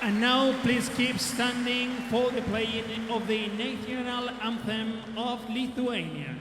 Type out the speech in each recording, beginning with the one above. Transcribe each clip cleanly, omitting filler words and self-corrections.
And now please keep standing for the playing of the national anthem of Lithuania.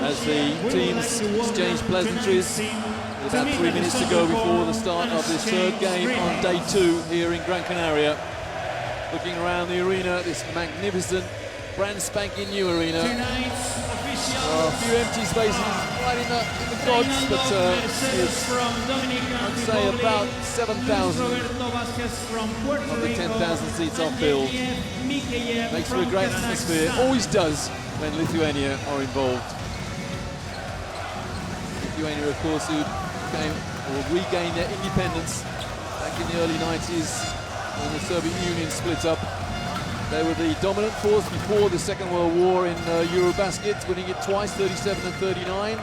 As the teams exchange pleasantries, with about 3 minutes to go before the start of this third game on day 2 here in Gran Canaria. Looking around the arena, this magnificent, brand spanking new arena. A few empty spaces right in the gods, but it's, I'd say, about 7,000 of the 10,000 seats are filled. Makes for a great atmosphere, always does when Lithuania are involved. Lithuania, of course, who regained their independence back in the early 90s when the Soviet Union split up. They were the dominant force before the Second World War in Eurobasket, winning it twice, 37 and 39.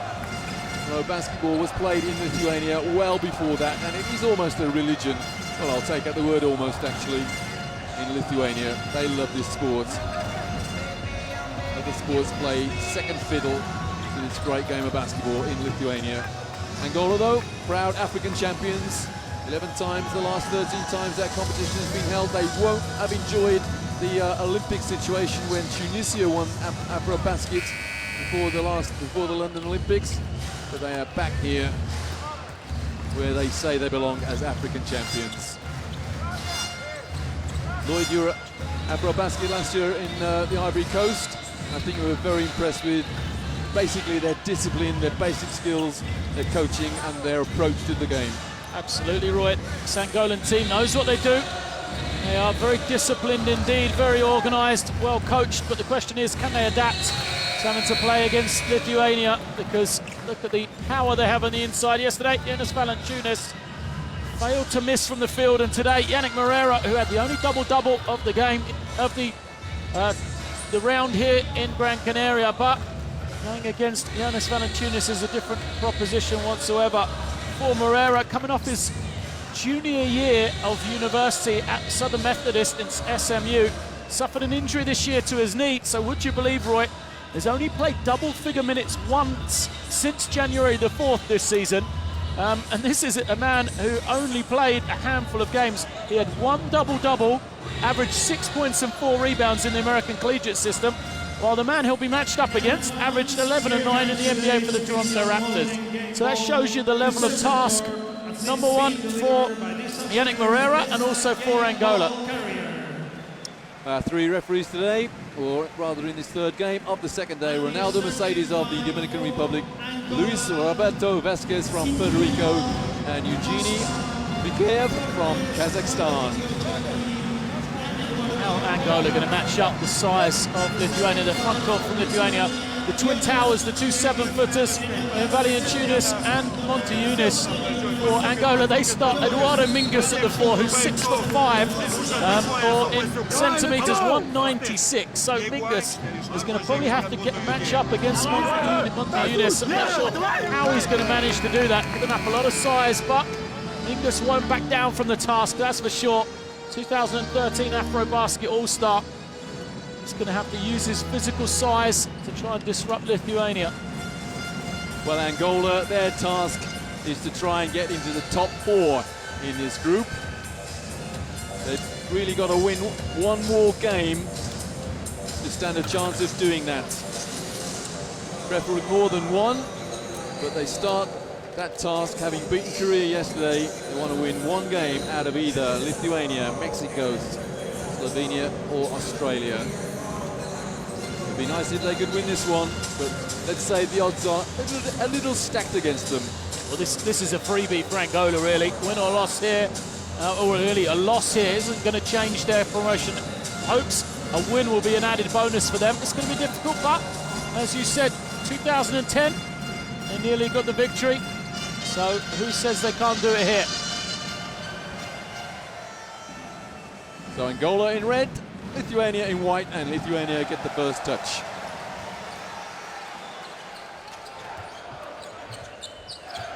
Basketball was played in Lithuania well before that, and it is almost a religion. Well, I'll take out the word almost, actually, in Lithuania. They love this sport. Other sports play second fiddle to this great game of basketball in Lithuania. Angola, though, proud African champions. 11 times the last 13 times that competition has been held. They won't have enjoyed the Olympic situation when Tunisia won Afro-Basket before the London Olympics. But they are back here where they say they belong as African champions. Lloyd, you were at Afro-Basket last year in the Ivory Coast. I think you were very impressed with basically their discipline, their basic skills, their coaching and their approach to the game. Absolutely, Roy. This Angolan team knows what they do. They are very disciplined indeed, very organised, well coached, but the question is, can they adapt to having to play against Lithuania? Because look at the power they have on the inside. Yesterday, Jonas Valanciunas failed to miss from the field, and today, Yannick Moreira, who had the only double-double of the game, of the round here in Gran Canaria, but going against Jonas Valanciunas is a different proposition whatsoever. For Moreira, coming off his junior year of university at Southern Methodist in SMU, suffered an injury this year to his knee, so would you believe, Roy, has only played double-figure minutes once since January the 4th this season. And this is a man who only played a handful of games. He had one double-double, averaged 6 points and 4 rebounds in the American collegiate system, while the man he'll be matched up against averaged 11 and 9 in the NBA for the Toronto Raptors. So that shows you the level of task, number one for Yannick Moreira and also for Angola. 3 referees today, or rather in this third game of the second day. Ronaldo Mercedes of the Dominican Republic, Luis Roberto Vasquez from Puerto Rico, and Eugenie Mikheyev from Kazakhstan. How Angola going to match up the size of Lithuania, the front court from Lithuania, the Twin Towers, the 2 7-footers, Valanciunas and Montiunas. For Angola, they start Eduardo Mingus at the 4, who's 6'5", or in centimetres 196. So Mingus is going to probably have to match up against Montiunas. I'm not sure how he's going to manage to do that, giving up a lot of size, but Mingus won't back down from the task, that's for sure. 2013 Afro-Basket All-Star. He's going to have to use his physical size to try and disrupt Lithuania. Well, Angola, their task is to try and get into the top 4 in this group. They've really got to win one more game to stand a chance of doing that. Preferably more than one, but they start that task having beaten Korea yesterday. They want to win one game out of either Lithuania, Mexico, Slovenia or Australia. It'd be nice if they could win this one, but let's say the odds are a little stacked against them. Well, this is a freebie for Angola, really. Win or loss here, or really a loss here isn't going to change their promotion hopes. A win will be an added bonus for them. It's going to be difficult, but as you said, 2010, they nearly got the victory. So who says they can't do it here? So Angola in red, Lithuania in white, and Lithuania get the first touch.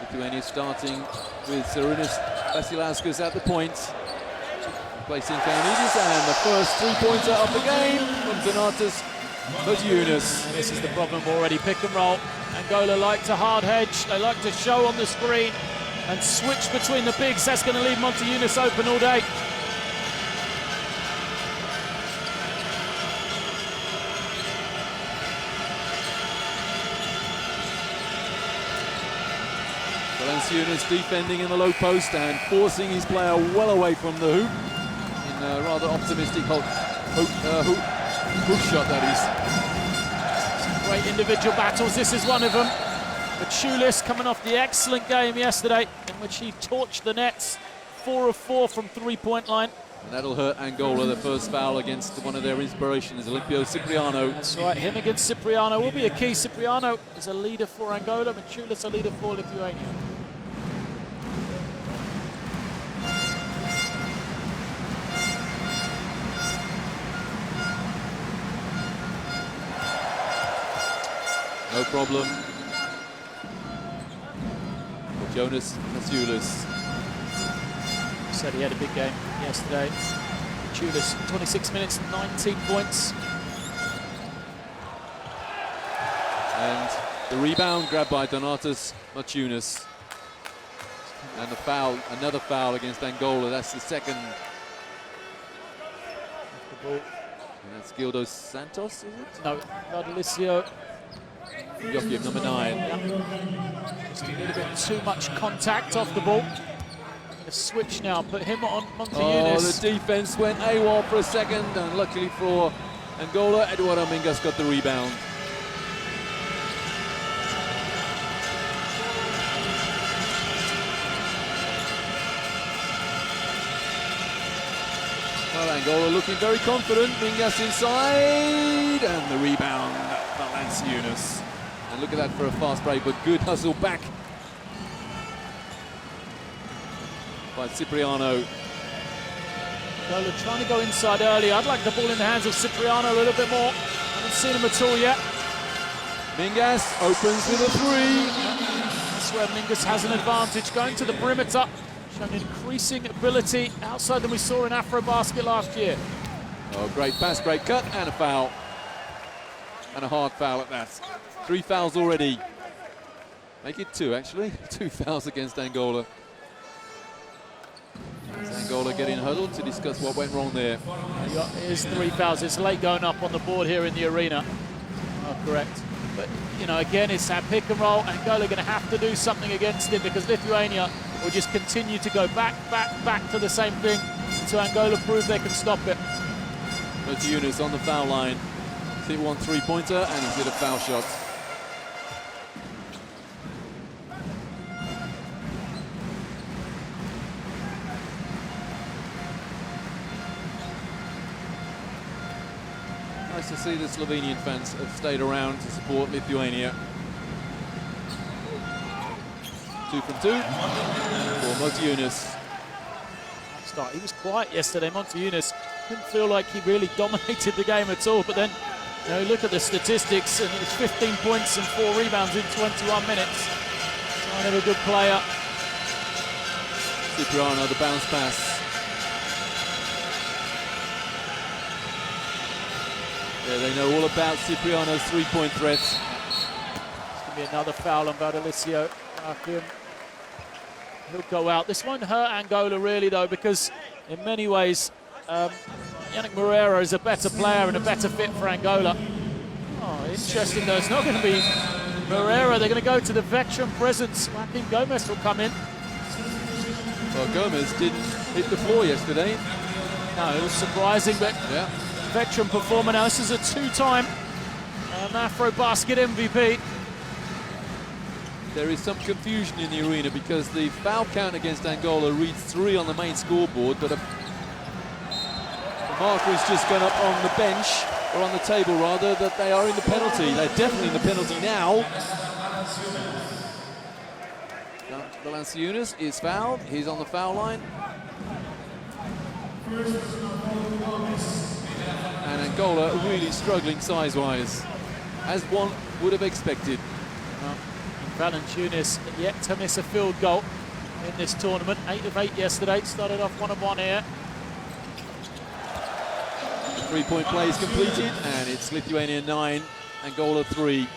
Lithuania starting with Sarunas Vasilauskas at the point, placing Kaunidis, and the first 3-pointer of the game from Donatas Motiejunas. This is the problem already, pick and roll. Angola like to hard hedge, they like to show on the screen and switch between the bigs. That's going to leave Motiejunas open all day. Valenciunas defending in the low post and forcing his player well away from the hoop in a rather optimistic hook shot, that is. Some great individual battles, this is one of them. Machulis coming off the excellent game yesterday in which he torched the nets, 4 of 4 from three-point line. And that'll hurt Angola, the first foul against one of their inspirations, Olimpio Cipriano. That's right, him against Cipriano will be a key. Cipriano is a leader for Angola, Machulis a leader for Lithuania. No problem. Jonas Machulis. Said he had a big game yesterday. Machulis, 26 minutes, 19 points. And the rebound grabbed by Donatas Motiejunas. And the foul, another foul against Angola. That's the second. The ball. And that's Gildo Santos, is it? No, Valdelicio. Joachim, number 9. Yeah. Just a little bit too much contact off the ball. A switch now, put him on Motiejunas. Oh, the defense went AWOL for a second, and luckily for Angola, Eduardo Mingas got the rebound. Well, Angola looking very confident. Mingas inside, and the rebound, Valenciunas. And look at that for a fast break, but good hustle back by Cipriano. Angola trying to go inside early. I'd like the ball in the hands of Cipriano a little bit more. Haven't seen him at all yet. Mingas opens with a 3. That's where Mingas has an advantage, going to the perimeter, showing increasing ability outside than we saw in Afrobasket last year. Oh, great pass, great cut, and a foul. And a hard foul at that. 3 fouls already. Make it 2, actually. 2 fouls against Angola. Is Angola getting huddled to discuss what went wrong there? Here's 3 fouls. It's late going up on the board here in the arena. Oh, correct. But, you know, again, it's that pick and roll. Angola going to have to do something against it because Lithuania will just continue to go back to the same thing until Angola prove they can stop it. Motiejunas on the foul line. He's hit 1 3-pointer and he's hit a foul shot. Nice to see the Slovenian fans have stayed around to support Lithuania. 2 from 2 for Motiejunas. He was quiet yesterday, Motiejunas. Didn't feel like he really dominated the game at all, but then, you know, look at the statistics, and it was 15 points and 4 rebounds in 21 minutes. Sign of a good player. Cipriano, the bounce pass. Yeah, they know all about Cipriano's 3-point threats. Be another foul on Vadalicio. He'll go out. This won't hurt Angola really though, because in many ways Yannick Moreira is a better player and a better fit for Angola. Oh, interesting though, it's not going to be Moreira. They're going to go to the veteran presence. Joaquin Gomez will come in. Well, Gomez didn't hit the floor yesterday. No, it was surprising, but yeah, veteran performer now. This is a two-time Afro-Basket MVP. there is some confusion in the arena because the foul count against Angola reads 3 on the main scoreboard, but the marker has just gone up on the bench, or on the table rather, that they are in the penalty. They're definitely in the penalty now. Valanciunas is fouled. He's on the foul line. And Angola really struggling size-wise, as one would have expected. Valanciunas yet to miss a field goal in this tournament. 8 of 8 yesterday. Started off 1 of 1 here. Three-point play is completed, and it's Lithuania 9, Angola 3.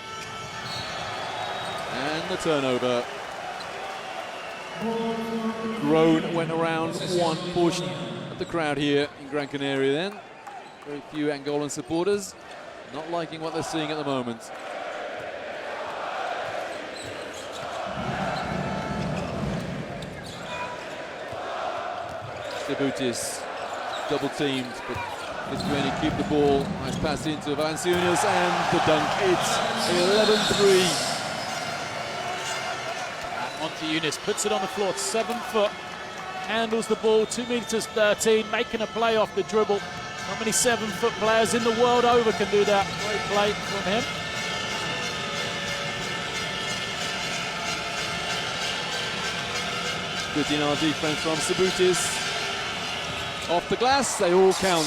And the turnover. The groan went around one portion of the crowd here in Gran Canaria then. Very few Angolan supporters not liking what they're seeing at the moment. Stebutis double-teamed, but Lithuania keep the ball. Nice pass into Valanciunas and the dunk. It's 11-3. Monte puts it on the floor, 7 foot, handles the ball, 2 meters 13, making a play off the dribble. Not many 7-foot players in the world over can do that. Great play from him. Good in our defense from Stebutis. Off the glass, they all count.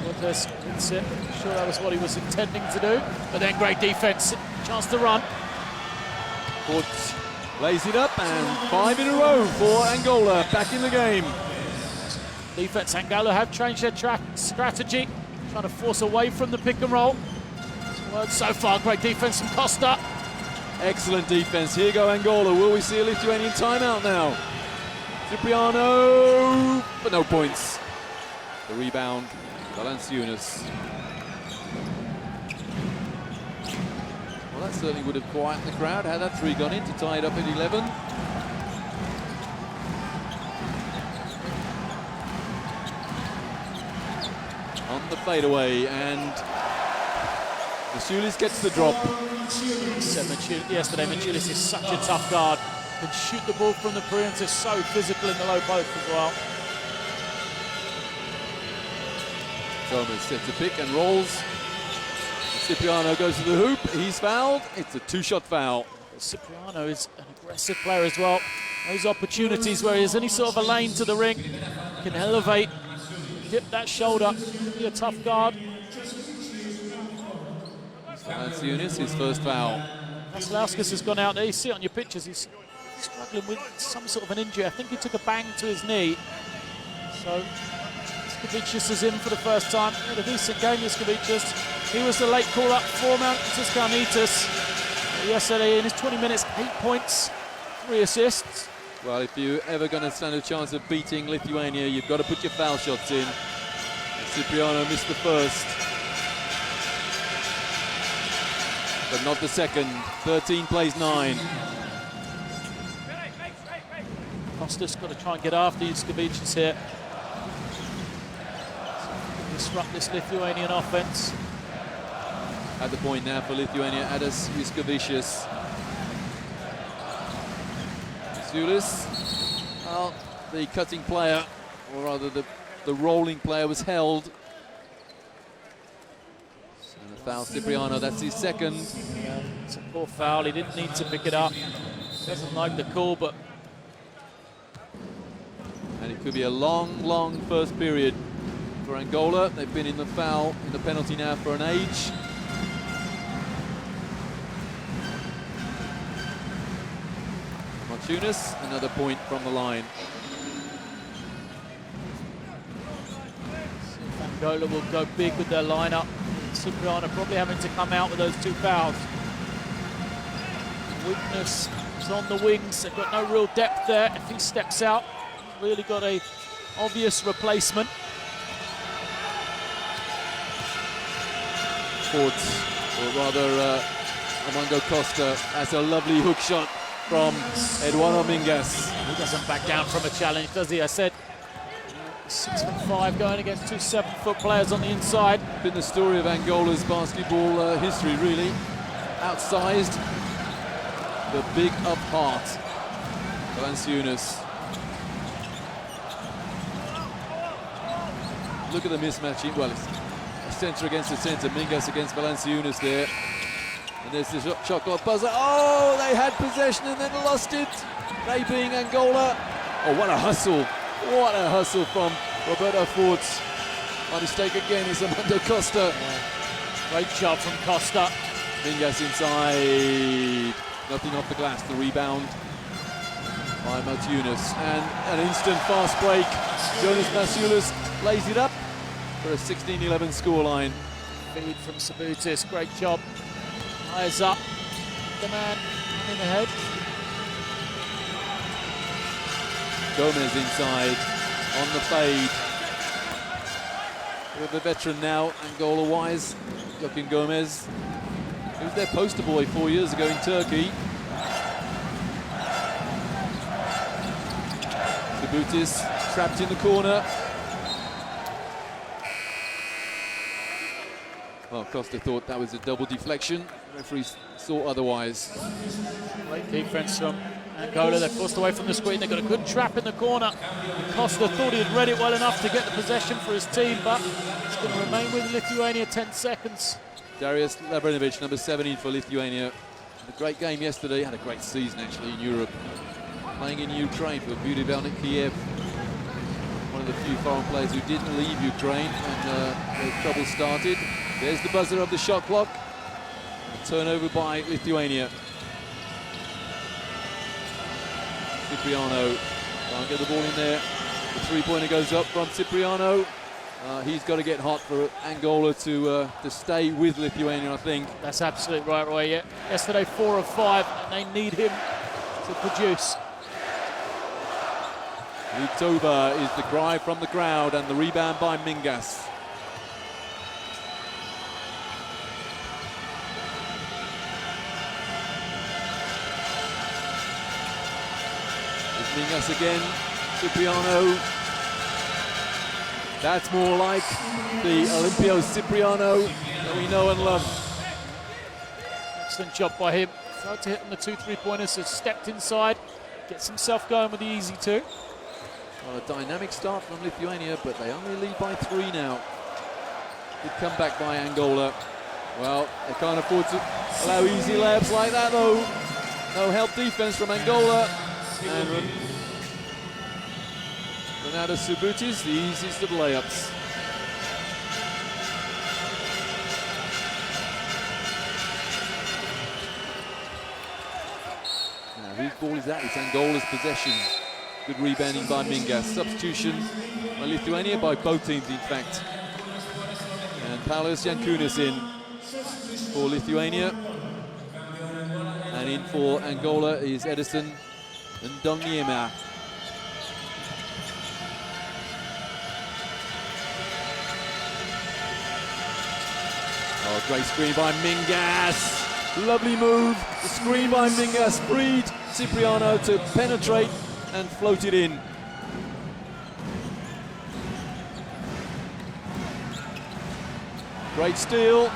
Cortez hits it. I'm sure that was what he was intending to do, but then great defense, chance to run. Port lays it up, and 5 in a row for Angola, back in the game. Defense, Angola have changed their strategy, trying to force away from the pick and roll. So far, great defense from Costa. Excellent defense. Here go Angola. Will we see a Lithuanian timeout now? Cipriano, but no points. The rebound, Valanciunas. Well, that certainly would have quietened the crowd had that 3 gone in to tie it up at 11. On the fadeaway, and Maciulis gets the drop. Yesterday, Maciulis is such a tough guard. Can shoot the ball from the perimeter, so physical in the low post as well. Gomez sets a pick and rolls. Cipriano goes to the hoop. He's fouled. It's a 2-shot foul. Cipriano is an aggressive player as well. Those opportunities where there's any sort of a lane to the ring, can elevate, dip that shoulder, be a tough guard. Valanciunas, his first foul. Vasilevskis has gone out there. You see it on your pictures. He's struggling with some sort of an injury. I think he took a bang to his knee. So Skavicius is in for the first time. He had a decent game with Skavicius. He was the late call-up for Mantis Carnitas yesterday in his 20 minutes, 8 points, 3 assists. Well, if you're ever going to stand a chance of beating Lithuania, you've got to put your foul shots in. And Cipriano missed the first, but not the second. 13 plays 9. Costa's got to try and get after Skavicius here. Disrupt this Lithuanian offense. At the point now for Lithuania, Adas Skavicius. Maciulis, well, the cutting player, or rather the rolling player, was held. And a foul, Cipriano, that's his second. Yeah, it's a poor foul, he didn't need to pick it up. Doesn't like the call, but... And it could be a long, long first period for Angola. They've been in the penalty now for an age. Martunas, another point from the line. Angola will go big with their lineup. Cipriano probably having to come out with those 2 fouls. Weakness is on the wings. They've got no real depth there. If he steps out, really got a obvious replacement. Forts, or rather Armando Costa, has a lovely hook shot from Eduardo Mingas. He doesn't back down from a challenge, does he? I said 6'5" going against 2 7-foot players on the inside. Been the story of Angola's basketball history, really. Outsized, but big up heart. Valanciunas. Look at the mismatching. Well, it's a centre against the centre. Mingas against Valanciunas there. And there's the shot clock buzzer. Oh, they had possession and then lost it. They being Angola. Oh, what a hustle. What a hustle from Roberto Forts. My mistake again is Armando Costa. Yeah. Great job from Costa. Mingas inside. Nothing off the glass. The rebound by Martunas. And an instant fast break. Jonas Masulas lays it up for a 16-11 scoreline. Feed from Sabutis. Great job. Eyes up. The man in the head. Gomez inside on the fade. With the veteran now, Angola-wise, Joaquin Gomez. He was their poster boy 4 years ago in Turkey. Sabutis trapped in the corner. Well, Costa thought that was a double deflection. The referee saw otherwise. Great defense from Angola. They're forced away from the screen. They've got a good trap in the corner. Costa thought he had read it well enough to get the possession for his team, but it's going to remain with Lithuania 10 seconds. Darius Lavrinovic, number 17 for Lithuania. Had a great game yesterday. Had a great season, actually, in Europe. Playing in Ukraine for Budivelnik Kiev. One of the few foreign players who didn't leave Ukraine when the trouble started. There's the buzzer of the shot clock. A turnover by Lithuania. Cipriano can't get the ball in there. The three-pointer goes up from Cipriano. He's got to get hot for Angola to stay with Lithuania, I think. That's absolutely right, Roy. Yeah. Yesterday, 4 of 5, and they need him to produce. Litova is the cry from the crowd, and the rebound by Mingas. Mingas again, Cipriano. That's more like the Olympios Cipriano that we know and love. Excellent job by him. Tried to hit on the 2 3-pointers, so stepped inside, gets himself going with the easy 2. Well, a dynamic start from Lithuania, but they only lead by 3 now. Good comeback by Angola. Well, they can't afford to allow easy layups like that, though. No help defense from Angola. And Renato Sabutis, the easiest of layups. Now, whose ball is that? It's Angola's possession. Good rebounding by Mingas. Substitution by Lithuania, by both teams, in fact. And Paulius Jankunas in for Lithuania. And in for Angola is Edison Ndongniema. Oh, great screen by Mingas. Lovely move. The screen by Mingas freed Cipriano to penetrate and float it in. Great steal.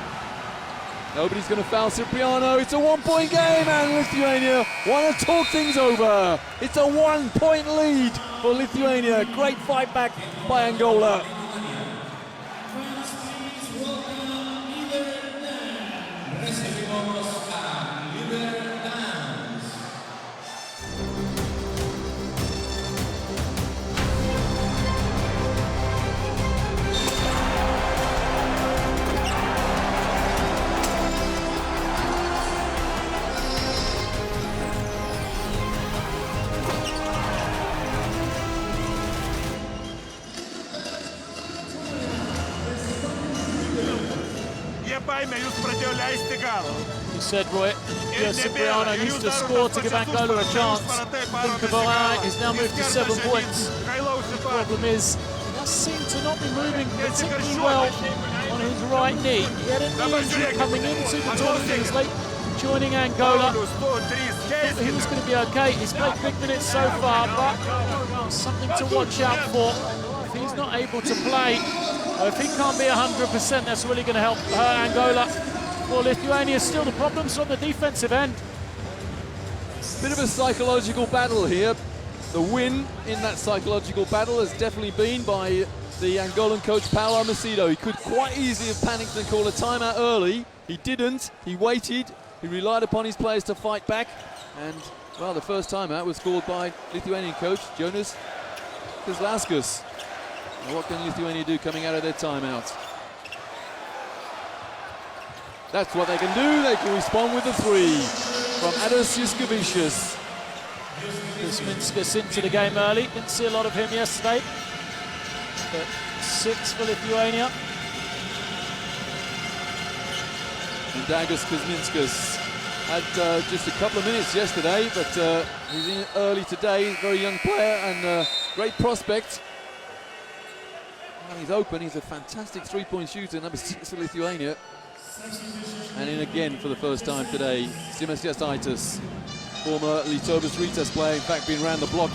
Nobody's going to foul Cipriano. It's a one-point game, and Lithuania want to talk things over. It's a one-point lead for Lithuania. Great fight back by Angola. You said, Roy, Cipriano used to score to give Angola a chance. Cipriano is now moved to 7 points. The problem is, he does seem to not be moving particularly well on his right knee. He had a knee injury coming into the tournament. He was late joining Angola. Thought he was going to be okay. He's played big minutes so far, but something to watch out for. If he's not able to play, or if he can't be 100%, that's really going to help Angola. For Lithuania, still the problems on the defensive end. Bit of a psychological battle here. The win in that psychological battle has definitely been by the Angolan coach Paulo Macedo. He could quite easily have panicked and called a timeout early. He didn't. He waited. He relied upon his players to fight back. And, well, the first timeout was called by Lithuanian coach Jonas Kazlauskas. What can Lithuania do coming out of their timeout? That's what they can do. They can respond with a 3 from Adas Juskavicius. Kuzminskas into the game early. Didn't see a lot of him yesterday. But 6 for Lithuania. And Dagas Kuzminskas had just a couple of minutes yesterday, but he's in early today. He's a very young player and great prospect. When he's open, he's a fantastic three-point shooter, number 6 for Lithuania. And in again for the first time today, Simas Jasaitis, former Lietuvos Rytas player, in fact been around the block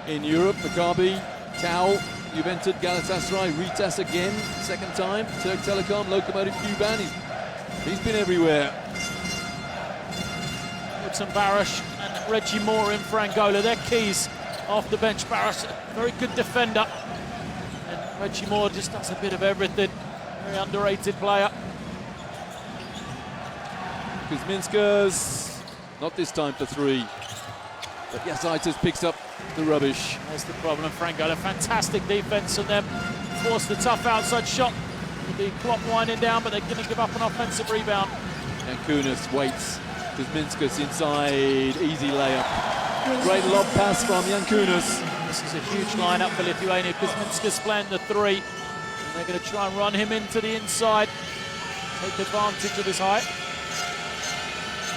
in Europe. Maccabi, Tau, Juventus, Galatasaray, Rytas again, second time, Turk Telekom, Lokomotiv Kuban, he's been everywhere. Hudson Barash and Reggie Moore in for Angola, they're keys off the bench. Barash, very good defender. And Reggie Moore just does a bit of everything, very underrated player. Kuzminskas, not this time for 3. But Jasaitis picks up the rubbish. That's the problem for Angola. Fantastic defense on them. Force the tough outside shot. With the clock winding down, but they're going to give up an offensive rebound. Yankunas waits. Kuzminskas inside, easy layup. Great lob pass from Yankunas. This is a huge lineup for Lithuania. Kuzminskas playing the 3. And they're going to try and run him into the inside. Take advantage of his height.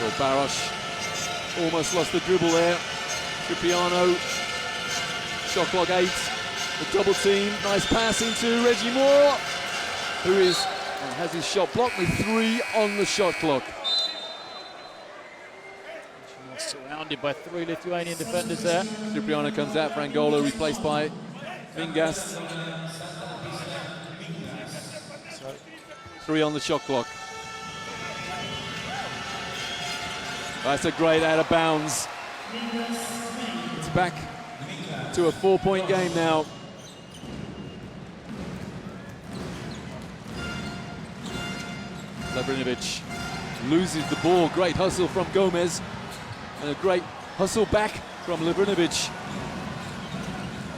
Well, Barash almost lost the dribble there. Cipriano, shot clock 8. The double team, nice pass into Reggie Moore, who has his shot blocked with 3 on the shot clock. Surrounded by 3 Lithuanian defenders there. Cipriano comes out for Angola, replaced by Vingas. 3 on the shot clock. That's a great out of bounds. It's back to a 4-point game now. Lavrinovic loses the ball. Great hustle from Gomez. And a great hustle back from Lavrinovic.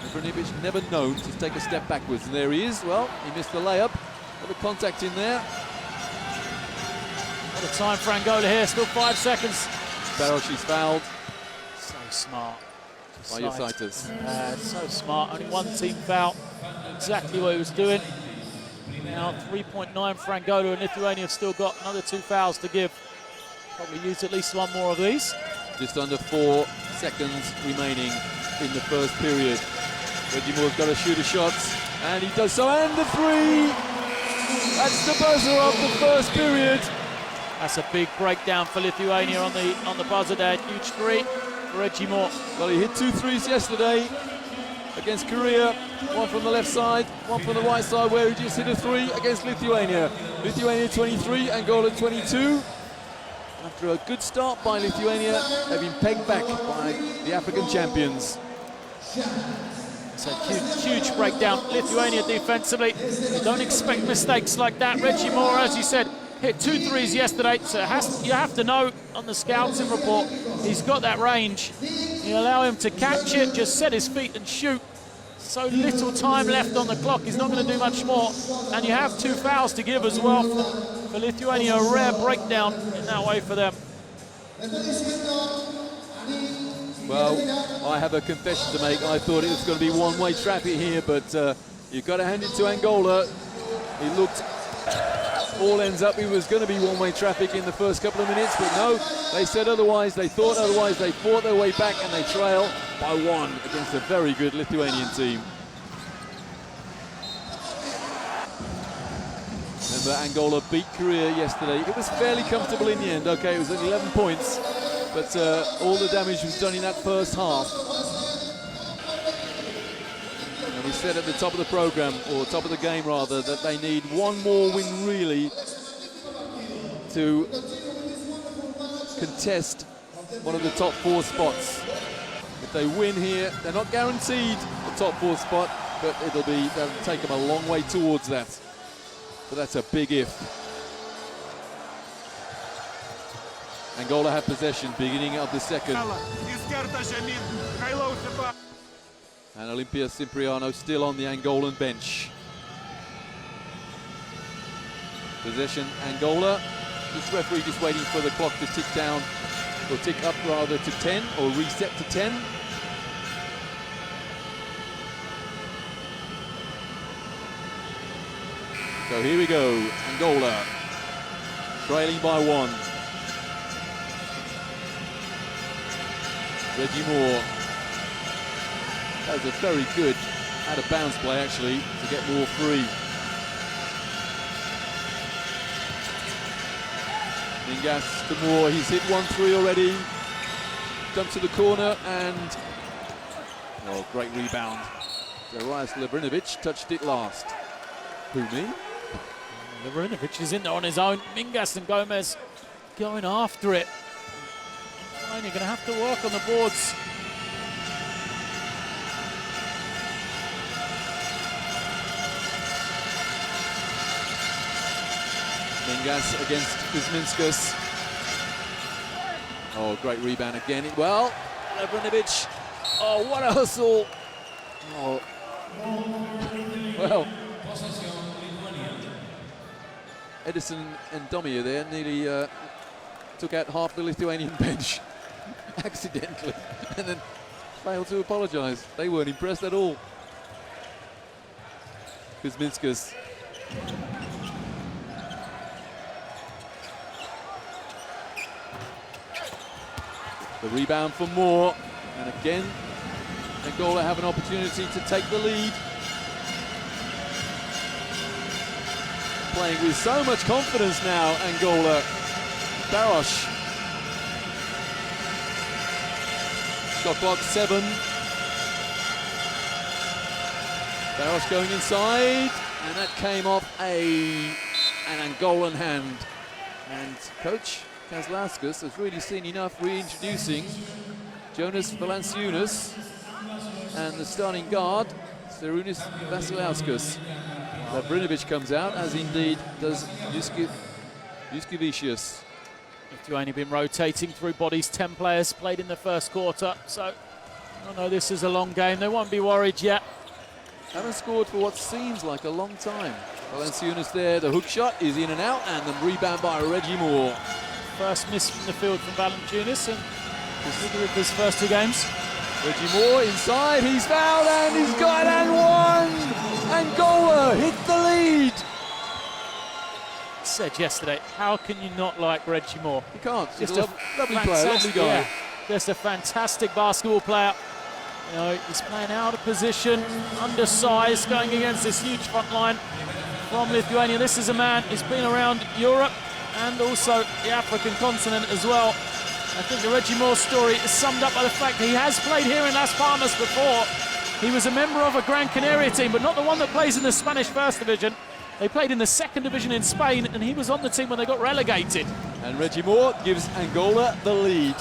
Lavrinovic never known to take a step backwards. And there he is. Well, he missed the layup. Got the contact in there. What a time for Angola here. Still 5 seconds. Barash is fouled. So smart. By Jasaitis. So smart. Only 1 team foul. Exactly what he was doing. Now 3.9 for Angola, and Lithuania have still got another 2 fouls to give. Probably use at least 1 more of these. Just under 4 seconds remaining in the first period. Reggie Moore's got to shoot a shot, and he does so, and the 3! That's the buzzer of the first period. That's a big breakdown for Lithuania on the buzzer there. Huge 3 for Reggie Moore. Well, he hit 2 threes yesterday against Korea. 1 from the left side, 1 from the right side, where he just hit a 3 against Lithuania. Lithuania 23, Angola 22. After a good start by Lithuania, they've been pegged back by the African champions. It's a huge breakdown. Lithuania defensively, you don't expect mistakes like that. Reggie Moore, as you said, hit 2 threes yesterday, so you have to know on the scouting report, he's got that range. You allow him to catch it, just set his feet and shoot. So little time left on the clock, he's not going to do much more. And you have 2 fouls to give as well for Lithuania, a rare breakdown in that way for them. Well, I have a confession to make. I thought it was going to be one-way traffic here, but you've got to hand it to Angola. He looked all ends up, it was going to be one-way traffic in the first couple of minutes, but no, they said otherwise, they thought otherwise, they fought their way back and they trail by 1 against a very good Lithuanian team. Remember, Angola beat Korea yesterday. It was fairly comfortable in the end. Okay, it was at 11 points, but all the damage was done in that first half. And we said at the top of the program, or top of the game rather, that they need one more win really to contest one of the top 4 spots. If they win here, they're not guaranteed a top 4 spot, but that'll take them a long way towards that. But that's a big if. Angola have possession beginning of the second. And Olympia Cipriano still on the Angolan bench. Possession Angola. This referee just waiting for the clock to tick down, or tick up rather, to 10, or reset to 10. So here we go, Angola trailing by 1. Reggie Moore. That was a very good out-of-bounds play, actually, to get Moore free. Mingas to Moore, he's hit 1-3 already. Dumped to the corner and, oh, great rebound. Darius Lebrinovic touched it last. Who, me? Lebrinovic is in there on his own. Mingas and Gomez going after it. You're going to have to work on the boards. Mingas against Kuzminskas. Oh, great rebound again. Well, Lebrinovic. Oh, what a hustle. Oh. Well. Edison and Domia there nearly took out half the Lithuanian bench accidentally and then failed to apologise. They weren't impressed at all. Kuzminskas. The rebound for Moore, and again Angola have an opportunity to take the lead. Playing with so much confidence now, Angola. Barosh. Shot clock 7. Barosh going inside, and that came off an Angolan hand. And coach Kazlauskas has really seen enough reintroducing Jonas Valanciunas and the starting guard, Sarunas Vasilauskas. Lebrinovic comes out, as indeed does Juskevicius. Lithuania been rotating through bodies. 10 players played in the first quarter, so I know this is a long game. They won't be worried yet. Haven't scored for what seems like a long time. Valanciunas there, the hook shot is in and out, and the rebound by Reggie Moore. First miss from the field from Valanciunas, and with his first 2 games. Reggie Moore inside, he's fouled and he's got and one! Angola hit the lead! Said yesterday, how can you not like Reggie Moore? You can't. He's Just a lovely player, lovely guy. Yeah, just a fantastic basketball player. You know, he's playing out of position, undersized, going against this huge front line from Lithuania. This is a man who's been around Europe and also the African continent as well. I think the Reggie Moore story is summed up by the fact that he has played here in Las Palmas before. He was a member of a Gran Canaria team, but not the one that plays in the Spanish First Division. They played in the Second Division in Spain, and he was on the team when they got relegated. And Reggie Moore gives Angola the lead.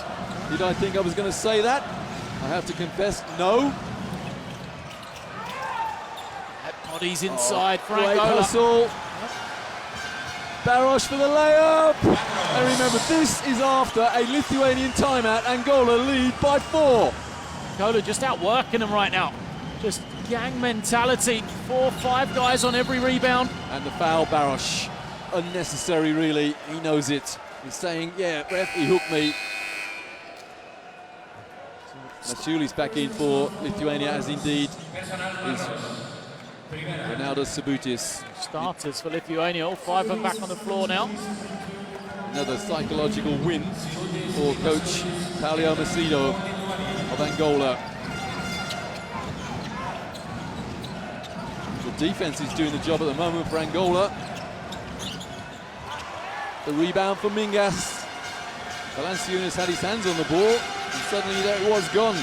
Did I think I was going to say that? I have to confess, no. Bodies inside for Great Angola. hustle. Barosh for the layup. And remember, this is after a Lithuanian timeout. Angola lead by 4. Angola just outworking them right now. Just gang mentality. 4 or 5 guys on every rebound. And the foul, Barosh. Unnecessary, really. He knows it. He's saying, yeah, ref, he hooked me. Machuli's back in for Lithuania, as indeed is Ronaldo Sabutis. Starters for Lithuania, all 5 of them back on the floor now. Another psychological win for coach Paolo Macedo of Angola. The defense is doing the job at the moment for Angola. The rebound for Mingas. Valanciunas had his hands on the ball, and suddenly there it was, gone.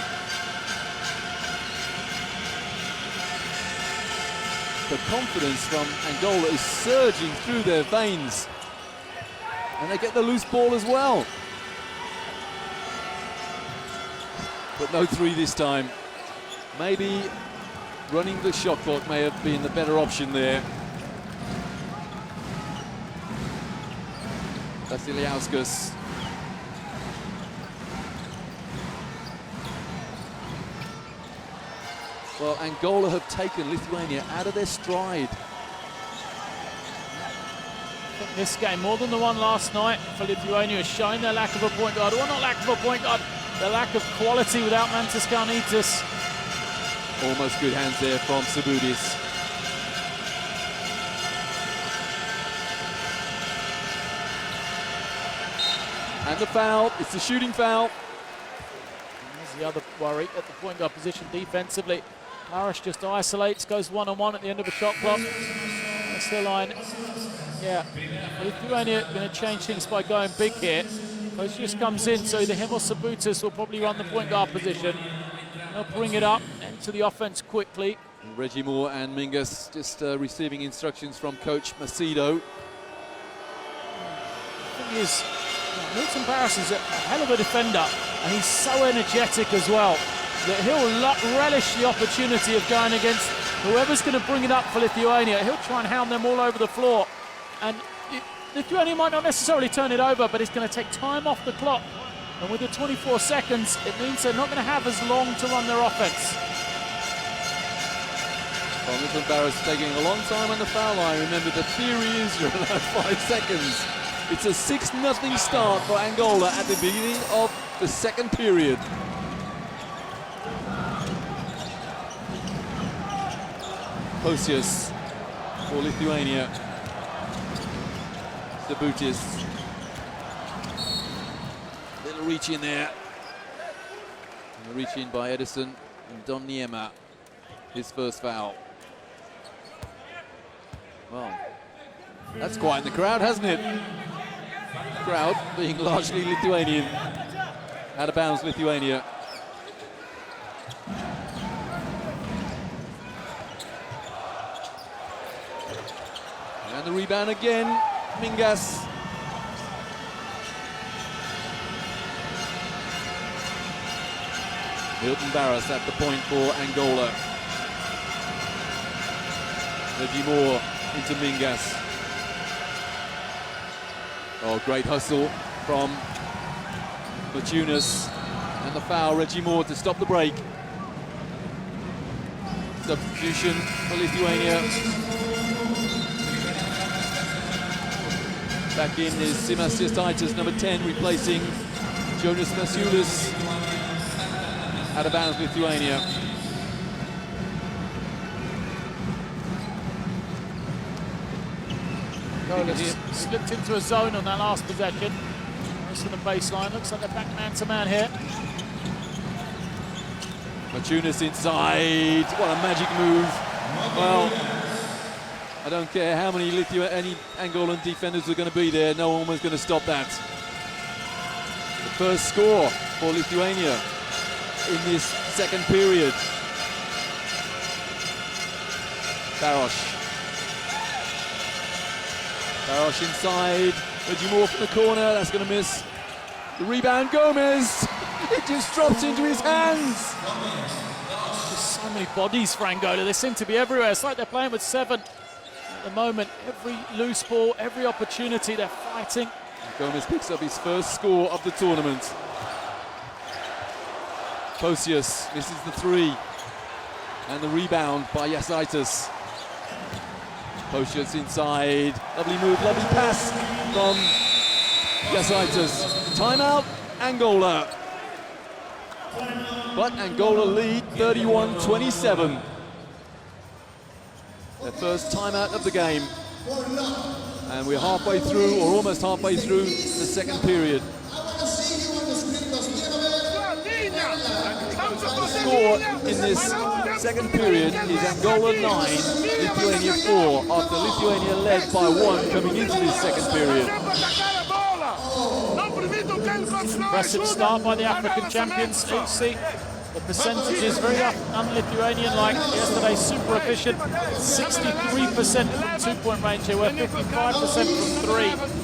The confidence from Angola is surging through their veins. And they get the loose ball as well. But no three this time. Maybe running the shot clock may have been the better option there. Vasiliauskas. Well, Angola have taken Lithuania out of their stride. This game, more than the one last night for Lithuania, is showing their lack of a point guard. Well, not lack of a point guard, their lack of quality without Mantas Kalnietis. Almost good hands there from Sabutis. And the foul, it's the shooting foul. There's the other worry at the point guard position defensively. Larash just isolates, goes one-on-one at the end of a shot clock. That's the line. Yeah, Lithuania going to change things by going big here. Kosius comes in, so either him or Sabutis will probably run the point guard position. They'll bring it up into the offense quickly. Reggie Moore and Mingas just receiving instructions from Coach Macedo. The thing is, Milton Barras is a hell of a defender, and he's so energetic as well that he'll relish the opportunity of going against whoever's going to bring it up for Lithuania. He'll try and hound them all over the floor. And Lithuania might not necessarily turn it over, but it's going to take time off the clock. And with the 24 seconds, it means they're not going to have as long to run their offense. Well, Milton Barras taking a long time on the foul line. Remember, the theory is you're allowed 5 seconds. It's a 6-0 start for Angola at the beginning of the second period. Kosius for Lithuania. Sabutis. Little reach in there. And a reach in by Edison and Don Niema. His first foul. Well, that's quite in the crowd, hasn't it? Crowd being largely Lithuanian. Out of bounds, Lithuania. And the rebound again, Mingas. Milton Barras at the point for Angola. Reggie Moore into Mingas. Oh, great hustle from Maciunas. And the foul, Reggie Moore to stop the break. Substitution for Lithuania. Back in is Simas Justaitis, number 10, replacing Jonas Masiulis. Out of bounds, Lithuania. Slipped into a zone on that last possession. Most of the baseline. Looks like they're back man-to-man here. Maciunas inside. What a magic move. Well, I don't care how many any Angolan defenders are going to be there. No one was going to stop that. The first score for Lithuania in this second period. Barosh. Barosh inside. Reggie Moore from the corner. That's going to miss. The rebound, Gomez. It just drops into his hands. There's so many bodies for Angola. They seem to be everywhere. It's like they're playing with 7 at the moment. Every loose ball, every opportunity, they're fighting. Gomez picks up his first score of the tournament. Kosius misses the 3. And the rebound by Jasaitis. Kosius inside. Lovely move, lovely pass from Jasaitis. Timeout, Angola. But Angola lead 31-27. their first timeout of the game. And we're halfway through, or almost halfway through, the second period. The score in this second period is Angola 9, Lithuania 4, after Lithuania led by 1 coming into this second period. Impressive start by the African champions. HC. The percentage is very un-Lithuanian like yesterday, super efficient. 63% from two-point range here, where 55% from 3.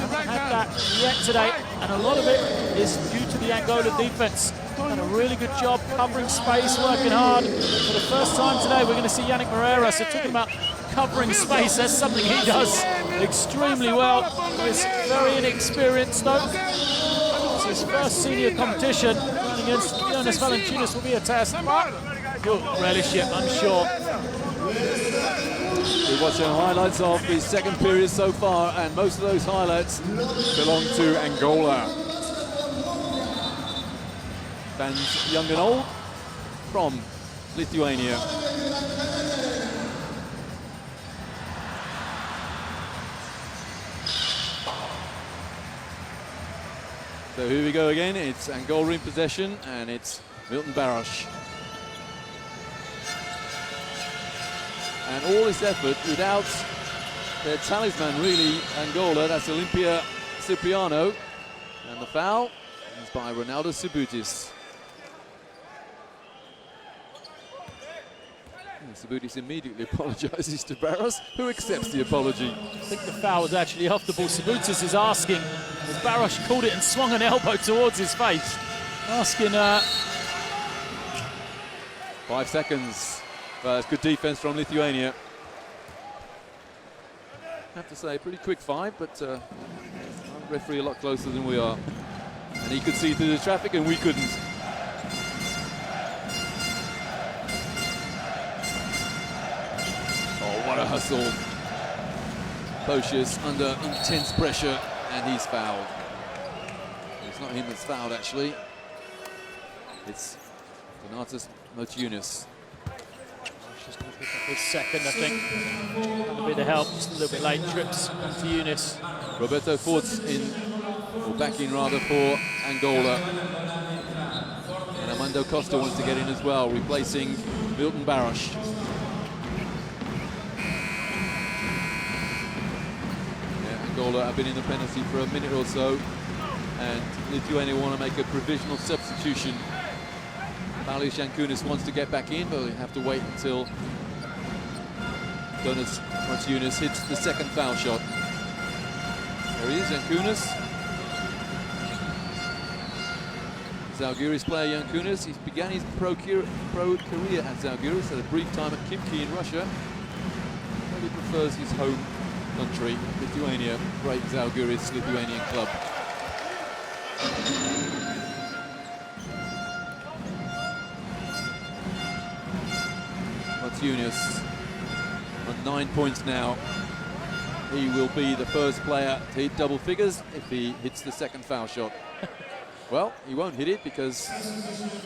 Had that yet today, and a lot of it is due to the Angola defense. Done a really good job covering space, working hard. For the first time today, we're going to see Yannick Moreira. So talking about covering space, that's something he does extremely well. He's very inexperienced though. It's his first senior competition. Running against Jonas Valanciunas will be a test, but he'll relish it, I'm sure. We're watching highlights of the second period so far, and most of those highlights belong to Angola. Fans young and old from Lithuania. So here we go again. It's Angola in possession, and it's Milton Barosh. And all this effort without their talisman, really, Angola. That's Olympia Cipriano. And the foul is by Ronaldo Subutis. And Subutis immediately apologizes to Barros, who accepts the apology. I think the foul was actually off the ball. Subutis is asking, as Barosh called it and swung an elbow towards his face. Asking... 5 seconds. Well, it's good defense from Lithuania. I have to say, pretty quick 5, but referee a lot closer than we are. And he could see through the traffic and we couldn't. Oh, what a hustle. Pocius under intense pressure, and he's fouled. It's not him that's fouled, actually. It's Donatas Motiunas. Just going to pick up his second, I think. A bit of help, just a little bit late. Trips to Eunice. Roberto Forts in, or back in rather, for Angola. And Armando Costa wants to get in as well, replacing Milton Barosh. Yeah, Angola have been in the penalty for a minute or so, and Lithuania want to make a provisional substitution. Valius Jankunas wants to get back in, but we have to wait until Donas Motiunas hits the second foul shot. There he is, Jankunas. Zalgiris player Jankunas. He began his pro career at Zalgiris, had a brief time at Khimki in Russia. But he prefers his home country, Lithuania. Great Zalgiris Lithuanian club. Motiunas on 9 points now. He will be the first player to hit double figures if he hits the second foul shot. Well, he won't hit it because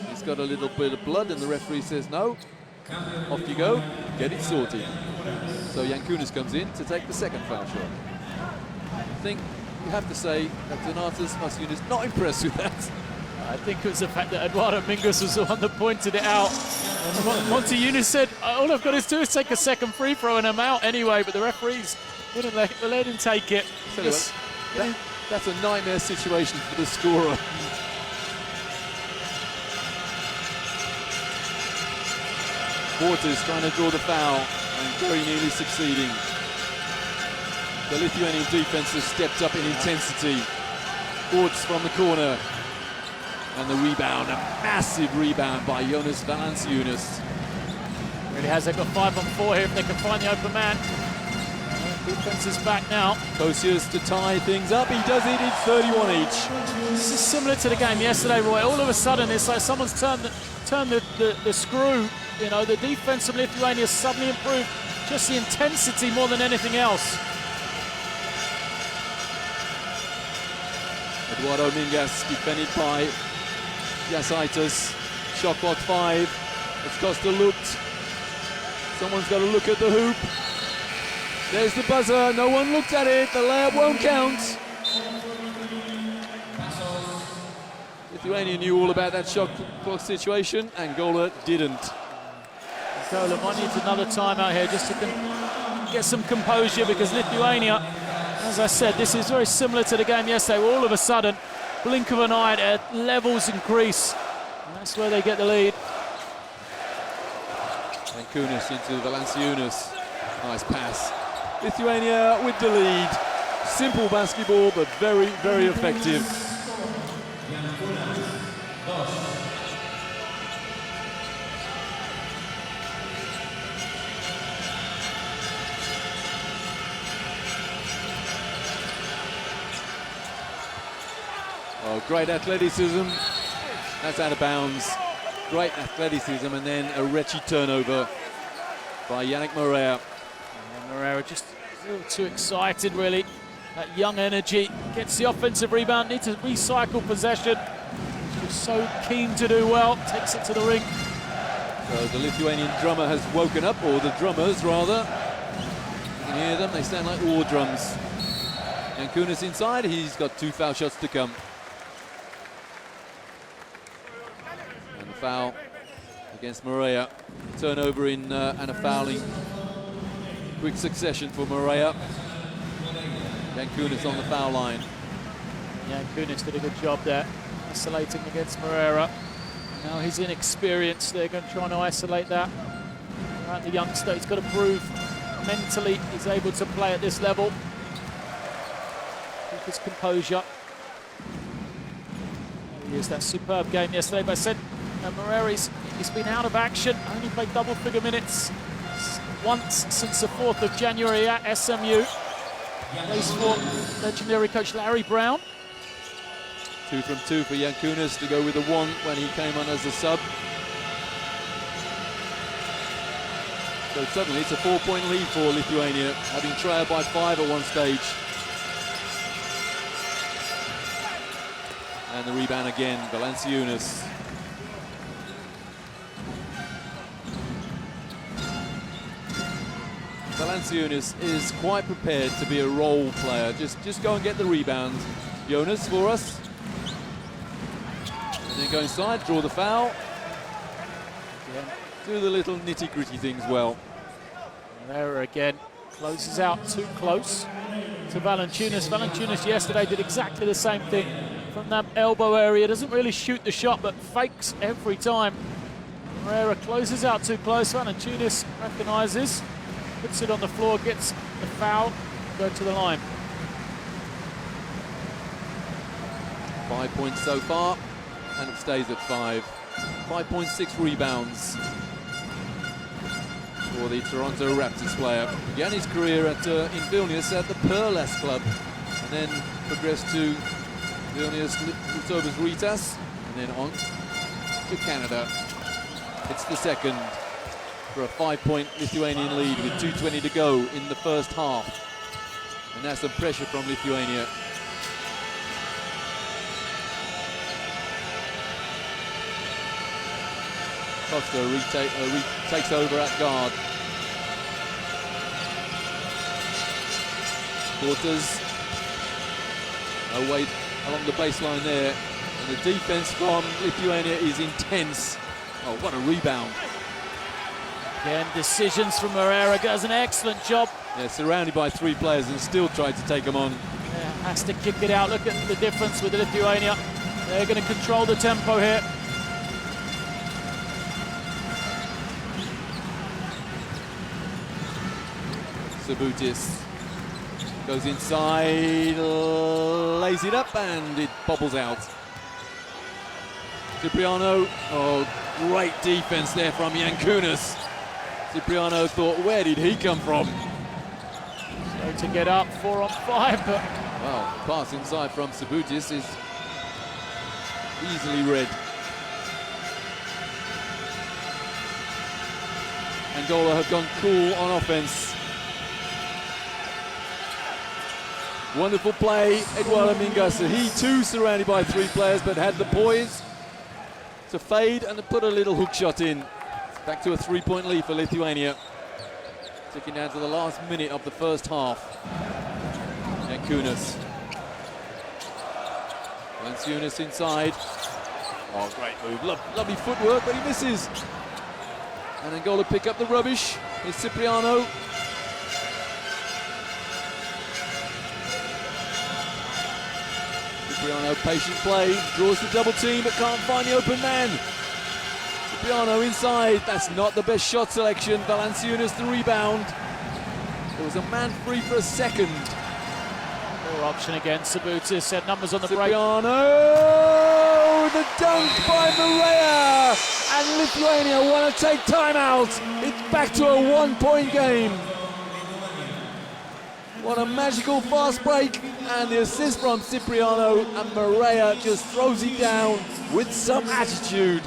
he's got a little bit of blood and the referee says no. Off you go, get it sorted. So Jankunas comes in to take the second foul shot. I think you have to say that Donatas Motiunas not impressed with that. I think it was the fact that Eduardo Mingus was the one that pointed it out. And Monty Eunice said, all I've got to do is take a second free throw and I'm out anyway, but the referees wouldn't let him take it. That's a nightmare situation for the scorer. Porter's trying to draw the foul and very nearly succeeding. The Lithuanian defense has stepped up in intensity. Ports from the corner. And the rebound, a massive rebound by Jonas Valanciunas. Really has, they've got 5 on 4 here if they can find the open man. Defense is back now. Pocius to tie things up, he does it, it's 31 each. This is similar to the game yesterday, Roy. All of a sudden it's like someone's turned the screw. You know, the defense of Lithuania suddenly improved. Just the intensity more than anything else. Eduardo Mingas defended by Jasaitis. Shot clock 5. It's Costa looked. Someone's got to look at the hoop. There's the buzzer. No one looked at it. The layup won't count. Lithuania knew all about that shot clock situation. Angola didn't. Angola might need another timeout here just to get some composure, because Lithuania, as I said, this is very similar to the game yesterday, where all of a sudden, blink of an eye, their levels increase. And that's where they get the lead. And Kunis into Valanciunas. Nice pass. Lithuania with the lead. Simple basketball, but very, very effective. Oh, great athleticism. That's out of bounds. Great athleticism, and then a wretched turnover by Yannick Morea. Morea just a little too excited, really. That young energy, gets the offensive rebound, needs to recycle possession. She's so keen to do well, takes it to the ring. So the Lithuanian drummer has woken up, or the drummers rather. You can hear them, they sound like war drums. Yankunas inside, he's got 2 foul shots to come. And the foul against Morea. Turnover and a fouling. Quick succession for Morea. Yankunas on the foul line. Yankunas did a good job there, isolating against Morea. Now he's inexperienced, they're going to try and isolate that. Right, the youngster, he's got to prove mentally he's able to play at this level. Keep his composure. He used that superb game yesterday, but I said Morea, he's been out of action, only played double-figure minutes once since the 4th of January at SMU. Plays for legendary coach Larry Brown. 2 from 2 for Yankunas to go with a 1 when he came on as a sub. So suddenly it's a 4-point lead for Lithuania, having trailed by 5 at one stage. And the rebound again, Valanciunas. Valanciunas is quite prepared to be a role player. Just go and get the rebound. Jonas for us. And then go inside, draw the foul. Yeah. Do the little nitty-gritty things well. There again, closes out too close to Valanciunas. Valanciunas yesterday did exactly the same thing from that elbow area. Doesn't really shoot the shot, but fakes every time. Morea closes out too close. Valanciunas recognises, puts it on the floor, gets the foul, go to the line. 5 points so far, and it stays at 5. 5.6 rebounds for the Toronto Raptors player. Began his career at in Vilnius at the Perlas club, and then progressed to Vilnius Lietuvos Rytas, and then on to Canada. It's the second for a 5-point Lithuanian lead with 2:20 to go in the first half. And that's some pressure from Lithuania. Costa takes over at guard. Quarters away along the baseline there. And the defense from Lithuania is intense. Oh, what a rebound. Again, decisions from Morea, does an excellent job. Yeah, surrounded by 3 players and still tried to take them on. Yeah, has to kick it out. Look at the difference with Lithuania. They're going to control the tempo here. Sabutis goes inside, lays it up, and it bobbles out. Cipriano, oh, great defense there from Yankunas. Cipriano thought, where did he come from? So to get up, 4 on 5, but... Well, pass inside from Sabutis is easily read. Angola have gone cool on offense. Wonderful play, Eduardo Mingasa. He too surrounded by 3 players, but had the poise to fade and to put a little hook shot in. Back to a 3-point lead for Lithuania. Ticking down to the last minute of the first half. Kunis. Valanciunas inside. Oh, great move. Lovely footwork, but he misses. And Angola pick up the rubbish. Here's Cipriano. Cipriano, patient play, draws the double team, but can't find the open man. Cipriano inside. That's not the best shot selection. Valanciunas the rebound. There was a man free for a second. More option again. Sabutis said numbers on the break. Cipriano, the dunk by Maria, and Lithuania want to take timeout. It's back to a one-point game. What a magical fast break, and the assist from Cipriano, and Maria just throws it down with some attitude.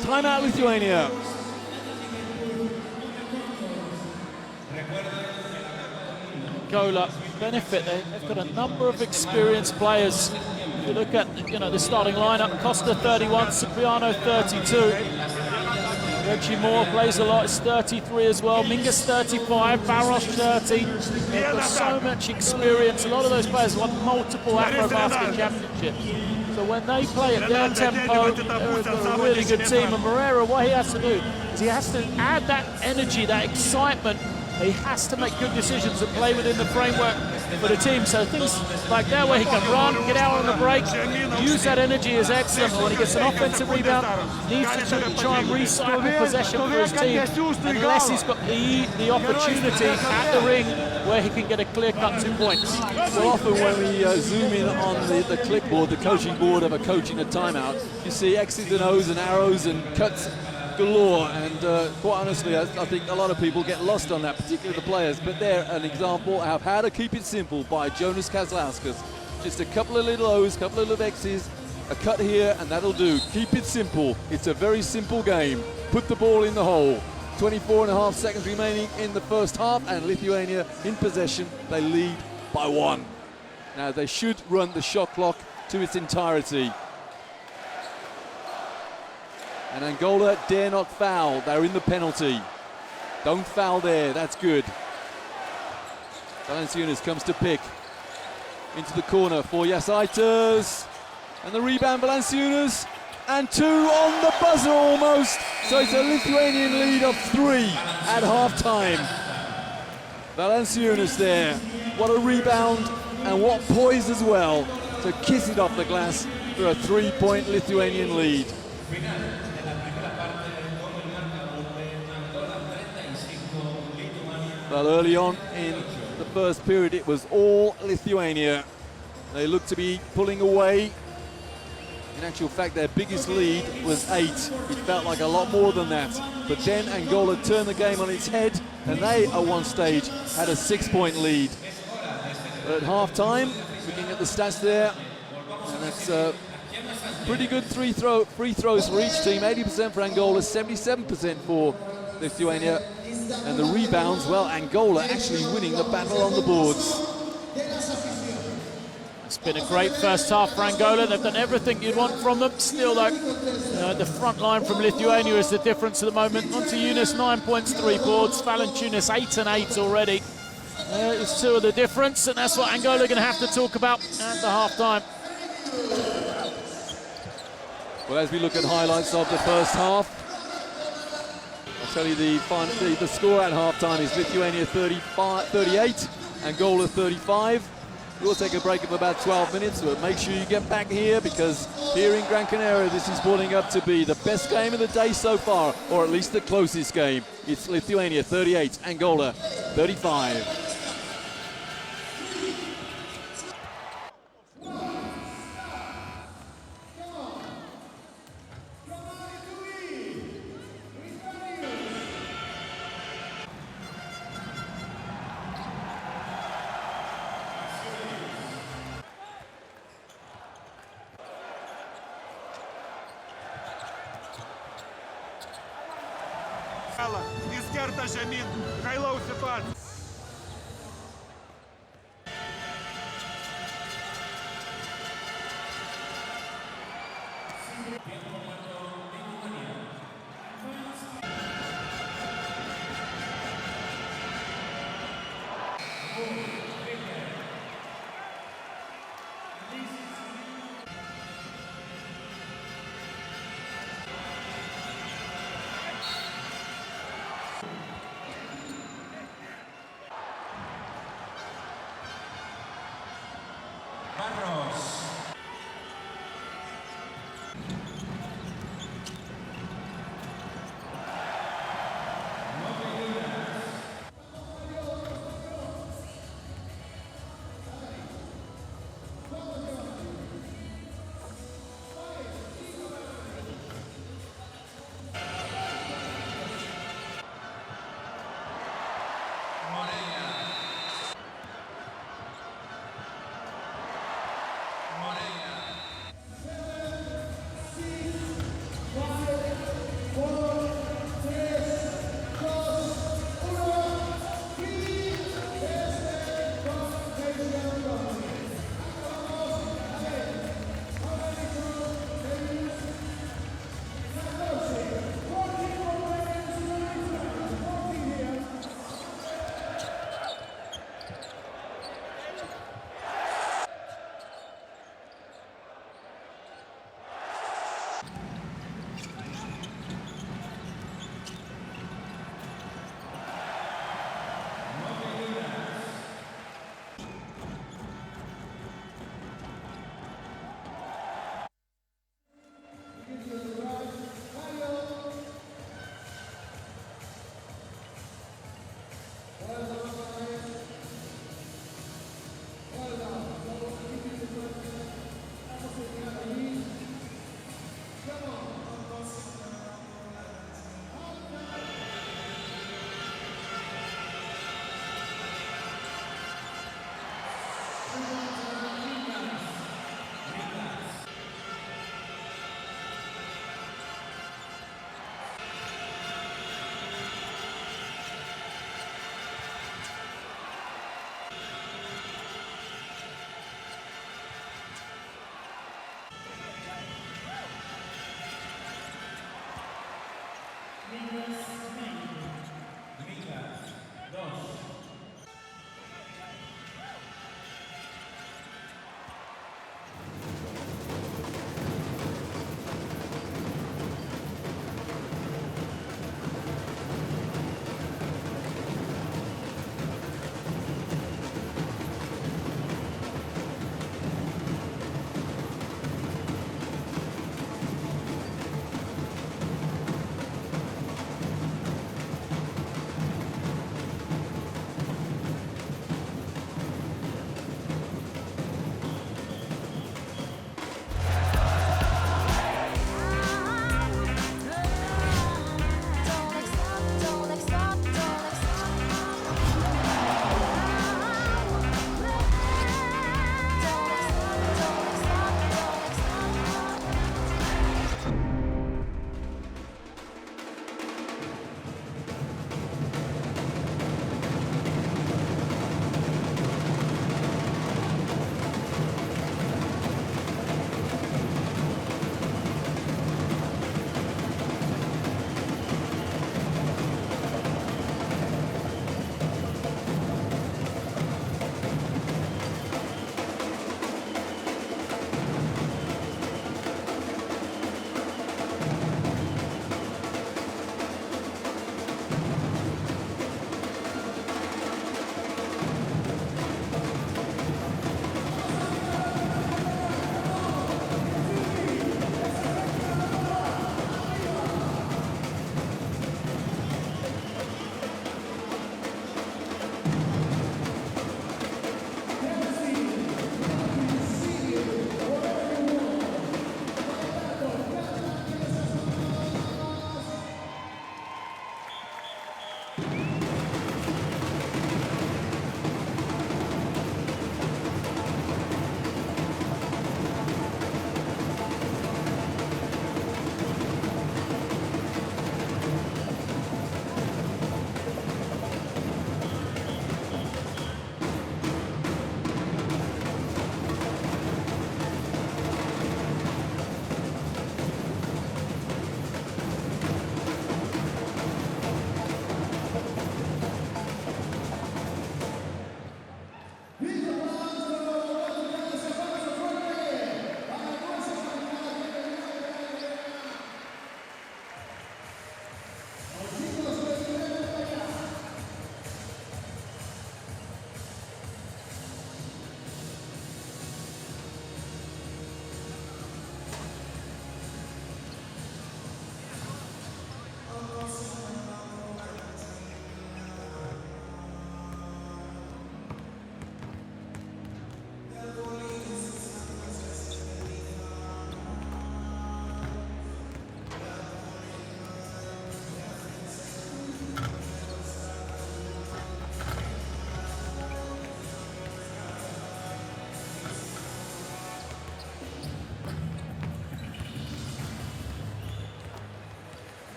Timeout Lithuania. Angola benefit. They've got a number of experienced players. If you look at the starting lineup, Costa 31, Cipriano 32. Reggie Moore plays a lot, it's 33 as well. Mingus 35, Barros 30. They've got so much experience. A lot of those players won multiple Afro-Basket championships. So when they play at their tempo, they're a really good team. And Moreira, what he has to do is he has to add that energy, that excitement. He has to make good decisions and play within the framework for the team. So things like that where he can run, get out on the break, use that energy is excellent. When he gets an offensive rebound, needs to try and recycle possession for his team, unless he's got the opportunity at the ring where he can get a clear-cut 2 points. Well, often when we zoom in on the clipboard, the coaching board of a coaching a timeout, you see X's and O's and arrows and cuts galore, and quite honestly, I think a lot of people get lost on that, particularly the players. But they're an example of how to keep it simple by Jonas Kazlauskas. Just a couple of little O's, couple of little X's, a cut here, and that'll do. Keep it simple. It's a very simple game. Put the ball in the hole. 24.5 seconds remaining in the first half, and Lithuania in possession. They lead by 1. Now they should run the shot clock to its entirety. And Angola dare not foul. They're in the penalty. Don't foul there. That's good. Valanciunas comes to pick. Into the corner for Jasaitis. And the rebound, Valanciunas. And 2 on the buzzer almost. So it's a Lithuanian lead of 3 at half-time. Valanciunas there. What a rebound and what poise as well to kiss it off the glass for a 3-point Lithuanian lead. Well, early on in the first period, it was all Lithuania. They looked to be pulling away. In actual fact, their biggest lead was 8. It felt like a lot more than that. But then Angola turned the game on its head, and they, at one stage, had a 6-point lead. But at half-time, looking at the stats there, and that's pretty good free throws for each team. 80% for Angola, 77% for Lithuania. And the rebounds, well, Angola actually winning the battle on the boards. It's been a great first half for Angola. They've done everything you'd want from them. Still, though, the front line from Lithuania is the difference at the moment. Montiunas, 9 points, 3 boards. Valanciunas, 8 and 8 already. It's 2 of the difference, and that's what Angola are going to have to talk about at the half-time. Well, as we look at highlights of the first half, I'll tell you the score at half-time is Lithuania 38, Angola 35. We'll take a break of about 12 minutes, but make sure you get back here, because here in Gran Canaria, this is building up to be the best game of the day so far, or at least the closest game. It's Lithuania 38, Angola 35.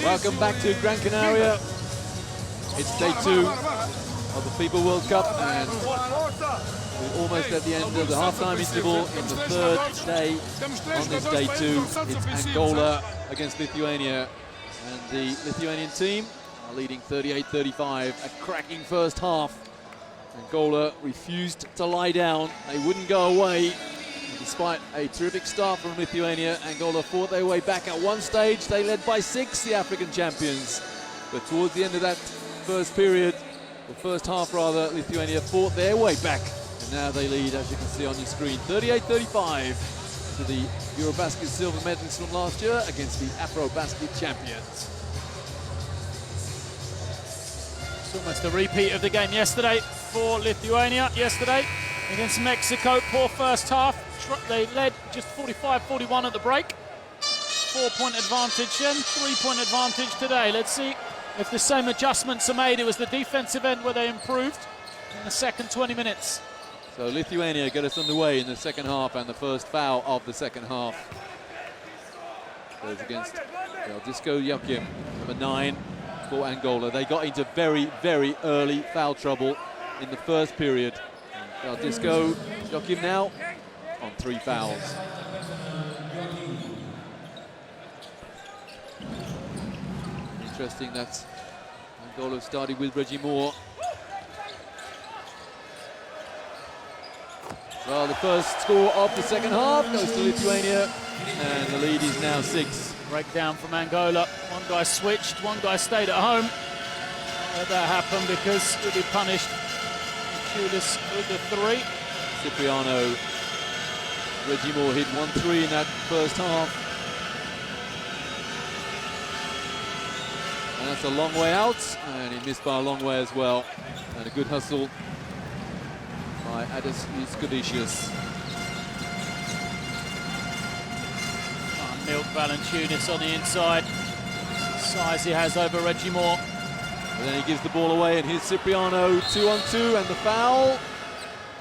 Welcome back to Gran Canaria. It's day 2 of the FIBA World Cup, and we're almost at the end of the halftime interval in the third day on this day 2. It's Angola against Lithuania, and the Lithuanian team are leading 38-35. A cracking first half. Angola refused to lie down. They wouldn't go away. Despite a terrific start from Lithuania, Angola fought their way back. At one stage, they led by 6, the African champions. But towards the end of that first period, the first half rather, Lithuania fought their way back. And now they lead, as you can see on your screen, 38-35 to the Eurobasket silver medalists from last year against the Afrobasket champions. It's almost a repeat of the game yesterday for Lithuania. Yesterday against Mexico, poor first half. They led just 45-41 at the break. 4-point advantage then, 3-point advantage today. Let's see if the same adjustments are made. It was the defensive end where they improved in the second 20 minutes. So Lithuania get us underway in the second half, and the first foul of the second half goes against Disco Joachim, number 9 for Angola. They got into very, very early foul trouble in the first period. Disco Joachim now on 3 fouls. Interesting that Angola started with Reggie Moore. Well, the first score of the second half goes to Lithuania, and the lead is now 6. Breakdown from Angola. One guy switched, one guy stayed at home. Let that happen because he'll be punished. Tulis with the 3. Cipriano. Reggie Moore hit 1-3 in that first half. And that's a long way out, and he missed by a long way as well. And a good hustle by Adis Iskavicius. Milk Valanciunas on the inside. Size he has over Reggie Moore. And then he gives the ball away, and here's Cipriano, 2-on-2, and the foul.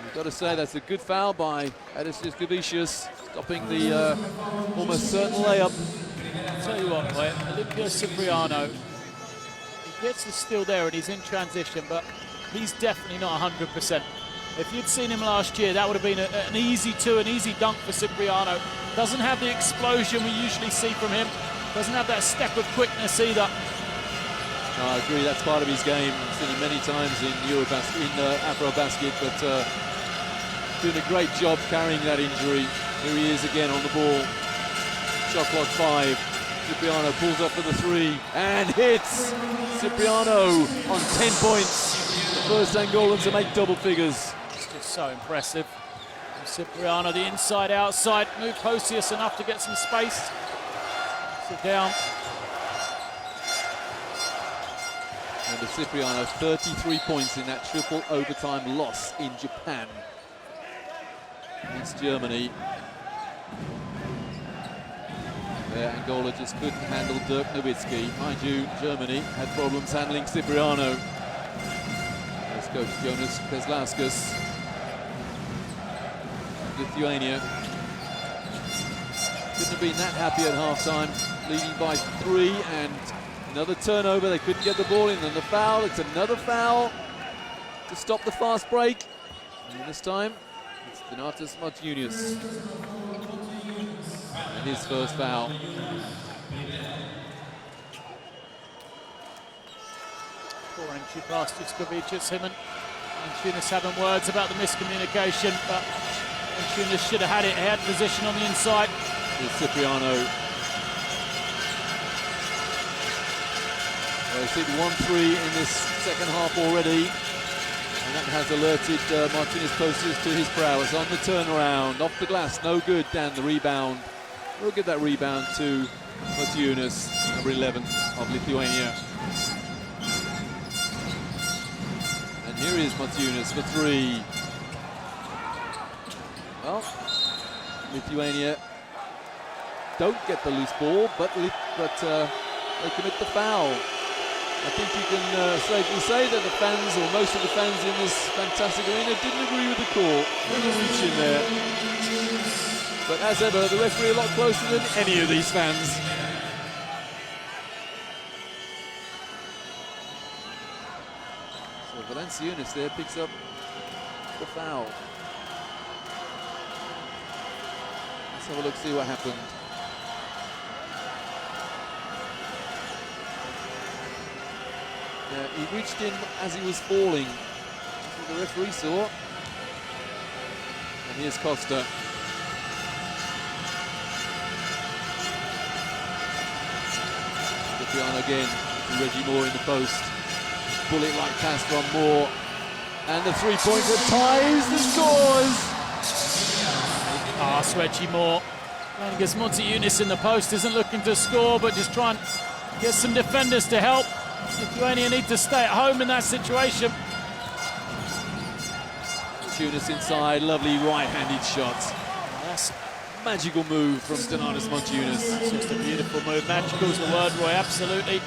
You've got to say that's a good foul by Adis Iskavicius, stopping the almost certain layup. I'll tell you what, Olimpio Cipriano, he gets the steal there and he's in transition, but he's definitely not 100%. If you'd seen him last year, that would have been an easy 2, an easy dunk for Cipriano. Doesn't have the explosion we usually see from him. Doesn't have that step of quickness either. No, I agree, that's part of his game. I've seen him many times in Afrobasket, but doing a great job carrying that injury. Here he is again on the ball. Shot clock 5. Cipriano pulls up for the 3 and hits. Cipriano on 10 points. The first Angolan to make double figures. It's just so impressive. Cipriano, the inside-outside, moved Hosius enough to get some space. it down. And the Cipriano, 33 points in that triple overtime loss in Japan against Germany. There, Angola just couldn't handle Dirk Nowitzki. Mind you, Germany had problems handling Cipriano. There's coach Jonas Keslauskas. Lithuania couldn't have been that happy at half-time, leading by 3, and another turnover. They couldn't get the ball in, and the foul. It's another foul to stop the fast break. And this time, it's Donatas Martunius. And his first foul. Poor entry past Juskovic. Him and Tunis having words about the miscommunication, but Tunis should have had it. He had position on the inside. With Cipriano. Well, he's hit 1-3 in this second half already. And that has alerted Martinez Posters to his prowess on the turnaround. Off the glass, no good. Dan, the rebound. We'll give that rebound to Martunius, number 11 of Lithuania. And here is Martunius for 3. Well, Lithuania don't get the loose ball, but they commit the foul. I think you can safely say that the fans, or most of the fans in this fantastic arena, didn't agree with the call. Didn't reach in there. But as ever, the referee a lot closer than any of these fans. So Valanciunas there picks up the foul. Let's have a look, see what happened. He reached in as he was falling. That's what the referee saw. And here's Costa. Cipriano again to Reggie Moore in the post. Bullet-like pass from Moore. And the three-pointer ties the scores. Pass, Reggie Moore. I guess Martunius in the post isn't looking to score, but just trying to get some defenders to help. Lithuania need to stay at home in that situation. Tunis inside, lovely right-handed shot. That's a magical move from Donatas Martunius. It's just a beautiful move. Magical is the word, Roy, absolutely.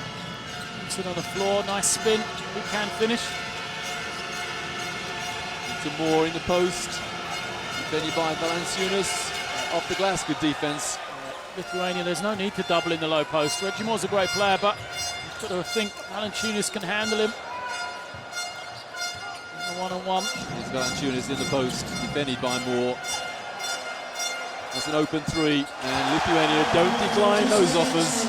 Sit on the floor, nice spin. He can finish. Into Moore in the post. Defended by Valanciunas. Off the glass, good defense. Lithuania, there's no need to double in the low post. Reggie Moore's a great player, but you've got to think Valanciunas can handle him. In the one-on-one. Here's Valanciunas in the post, defended by Moore. That's an open 3, and Lithuania don't decline those offers.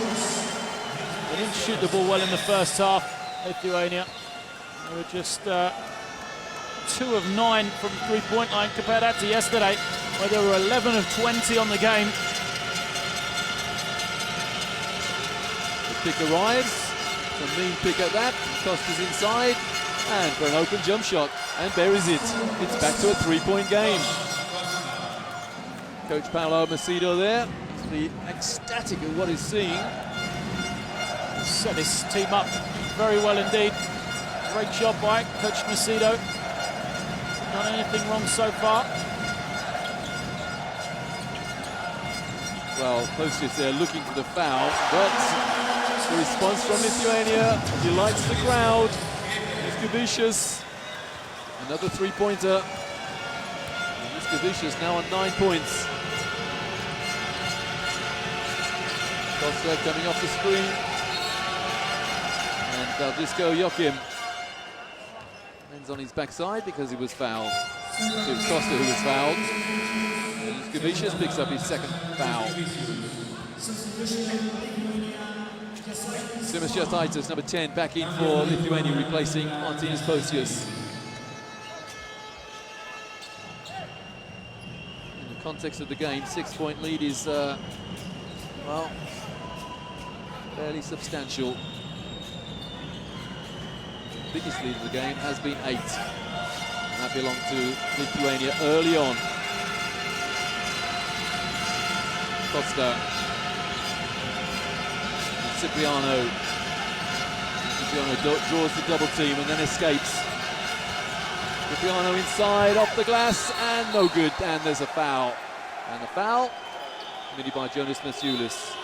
They didn't shoot the ball well in the first half, Lithuania. They were just 2 of 9 from three-point line. Compare that to yesterday, where they were 11 of 20 on the game. The pick arrives. A mean pick at that. Costa's inside, and for an open jump shot, and buries it. It's back to a 3-point game. Coach Paolo Macedo there, to be ecstatic at what he's seeing. Set this team up very well indeed. Great job by Coach Macedo. Not anything wrong so far. Well, Posters there looking for the foul, but the response from Lithuania delights the crowd. Juskovic, another three-pointer. Juskovic now on 9 points. Costa coming off the screen. And Valdisco Joachim ends on his backside because he was fouled. It was Costa who was fouled. And Juskovic picks up his second foul. Simas Jastaitis, number 10, back in for Lithuania, replacing Martinas Posius. In the context of the game, 6-point lead is, well, fairly substantial. The biggest lead of the game has been 8. And that belonged to Lithuania early on. Costa. Cipriano. Cipriano draws the double team and then escapes. Cipriano inside, off the glass, and no good, and there's a foul. And the foul, committed by Jonas Masiulis.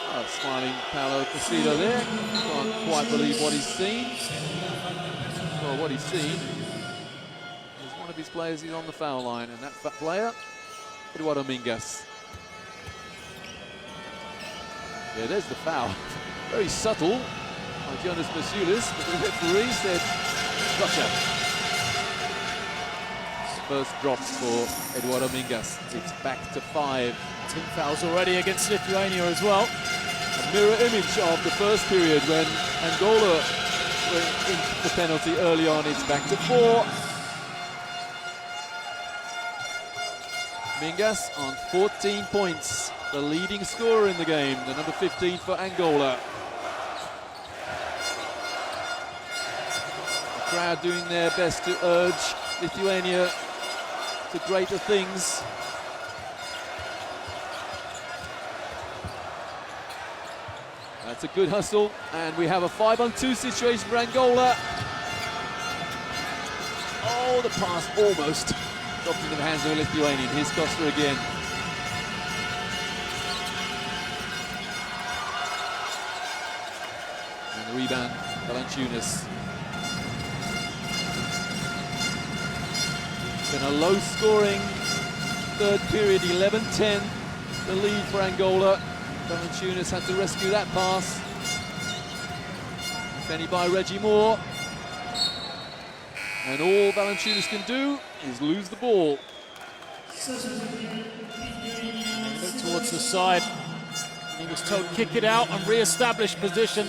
Oh, smiling Paolo Placido there. Can't quite believe what he's seen. Well, what he's seen is one of his players is on the foul line, and that player, Eduardo Mingas. Yeah, there's the foul. Very subtle by Jonas Masiulis, but the referee said, gotcha. First drops for Eduardo Mingas. It's back to 5. Team fouls already against Lithuania as well. A mirror image of the first period when Angola were in the penalty early on. It's back to 4. Mingas on 14 points, the leading scorer in the game, the number 15 for Angola. The crowd doing their best to urge Lithuania to greater things. That's a good hustle, and we have a 5-on-2 situation for Angola. Oh, the pass almost dropped into the hands of a Lithuanian. Here's Costa again. And the rebound, Valanciunas. It's been a low-scoring third period, 11-10, the lead for Angola. Valanciunas had to rescue that pass. Defended by Reggie Moore. And all Valanciunas can do is lose the ball. Look towards the side. He was told kick it out and re-establish position.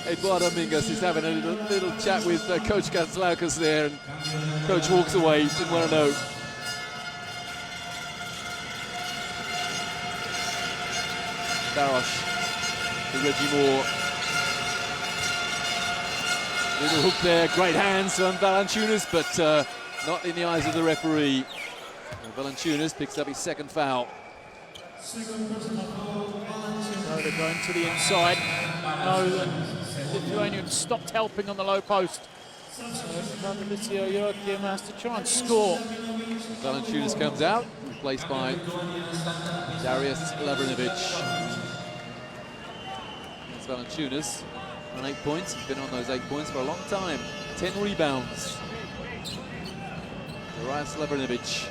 Eduardo Mingas is having a little chat with Coach Katslaukas there, and Coach walks away, didn't want to know. Barosh to Reggie Moore. Little hook there, great hands from Valanciunas, but not in the eyes of the referee. Valanciunas picks up his second foul. So they're going to the inside. No, Lithuania stopped helping on the low post. So Fabrizio Joachim has to try and score. Valanciunas comes out, replaced by Darius Lavrinovic. That's Valanciunas on 8 points. He's been on those 8 points for a long time. 10 rebounds. Darius Lavrinovic.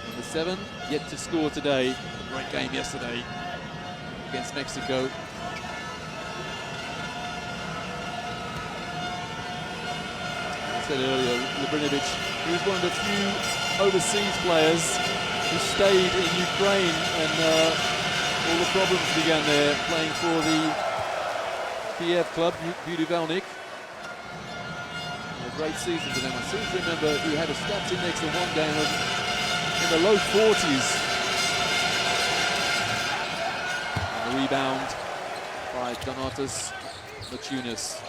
Number 7, yet to score today. Great game yesterday against Mexico. I said earlier, Lavrinovic, he was one of the few overseas players who stayed in Ukraine, and all the problems began there, playing for the Kiev club, Budivelnik. A great season for them. I seem to remember he had a stats index of one game of in the low 40s. And the rebound by Donatas Valanciunas.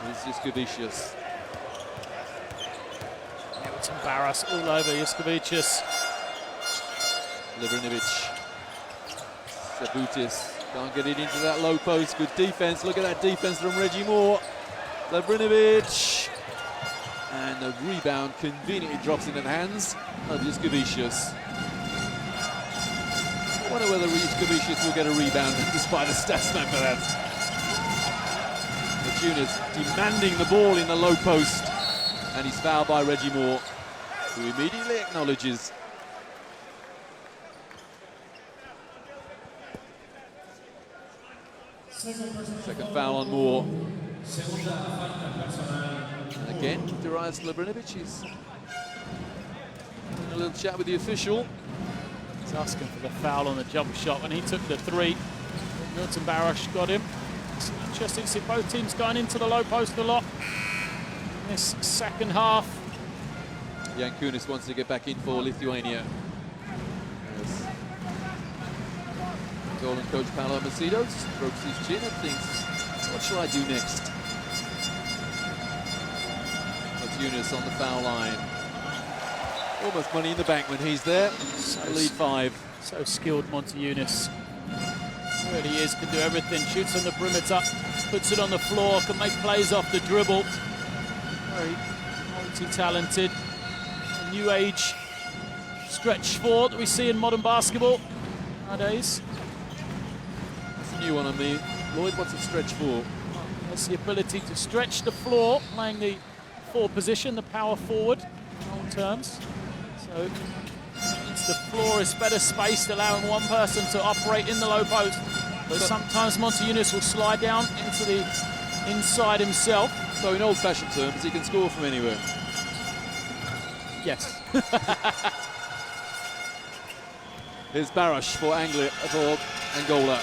It's Juskavicius. Milton Barras all over Juskavicius. Lavrinovic. Sabutis can't get it into that low post. Good defense. Look at that defense from Reggie Moore. Lavrinovic. And the rebound conveniently drops into the hands of Juskavicius. I wonder whether Juskavicius will get a rebound despite the stats man for that. Valanciunas demanding the ball in the low post, and he's fouled by Reggie Moore, who immediately acknowledges. Second foul on Moore. And again, Darius Lavrinovic is having a little chat with the official. He's asking for the foul on the jump shot when he took the 3. Milton Barras got him. It's interesting to see both teams going into the low post a lot in this second half. Jankunis wants to get back in for Lithuania. Yes. Golden coach Paolo Placido strokes his chin and thinks, what shall I do next? Valanciunas on the foul line. Almost money in the bank when he's there. Lead 5. So skilled, Monty Yunus. Really is, can do everything. Shoots on the perimeter, puts it on the floor, can make plays off the dribble. Very multi-talented. New age stretch four that we see in modern basketball nowadays. That's a new one on me. Lloyd, what's a stretch four? That's the ability to stretch the floor, playing the forward position, the power forward, in old terms. So the floor is better spaced, allowing one person to operate in the low post. But sometimes Monty Yunus will slide down into the inside himself. So in old-fashioned terms, he can score from anywhere. Yes. Here's Barash for Angola.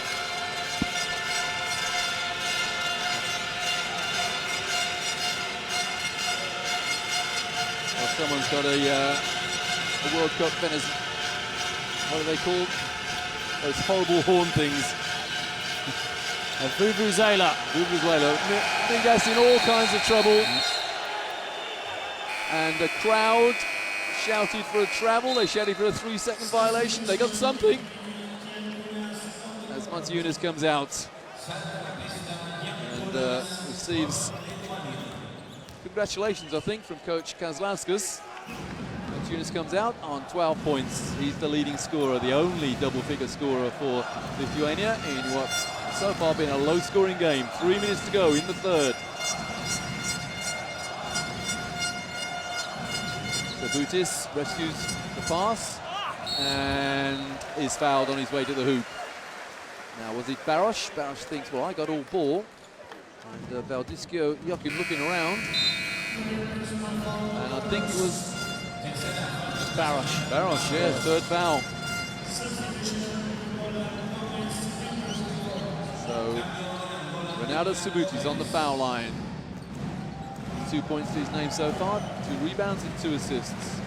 Well, someone's got a World Cup venison. What are they called? Those horrible horn things. A Vuvuzela. Vuvuzela. I think that's in all kinds of trouble. And the crowd shouted for a travel. They shouted for a 3-second violation. They got something. As Monty Yunus comes out and receives congratulations, I think, from Coach Kazlauskas. Monty Yunus comes out on 12 points. He's the leading scorer, the only double-figure scorer for Lithuania in what's so far been a low-scoring game. 3 minutes to go in the third. Sabutis rescues the pass and is fouled on his way to the hoop. Now, was it Barash? Barash thinks, well, I got all ball. And Valdiskio Joachim looking around. And I think it was Barash. Barash, yeah, third foul. So, Ronaldo Sabutis on the foul line. 2 points to his name so far, 2 rebounds and 2 assists.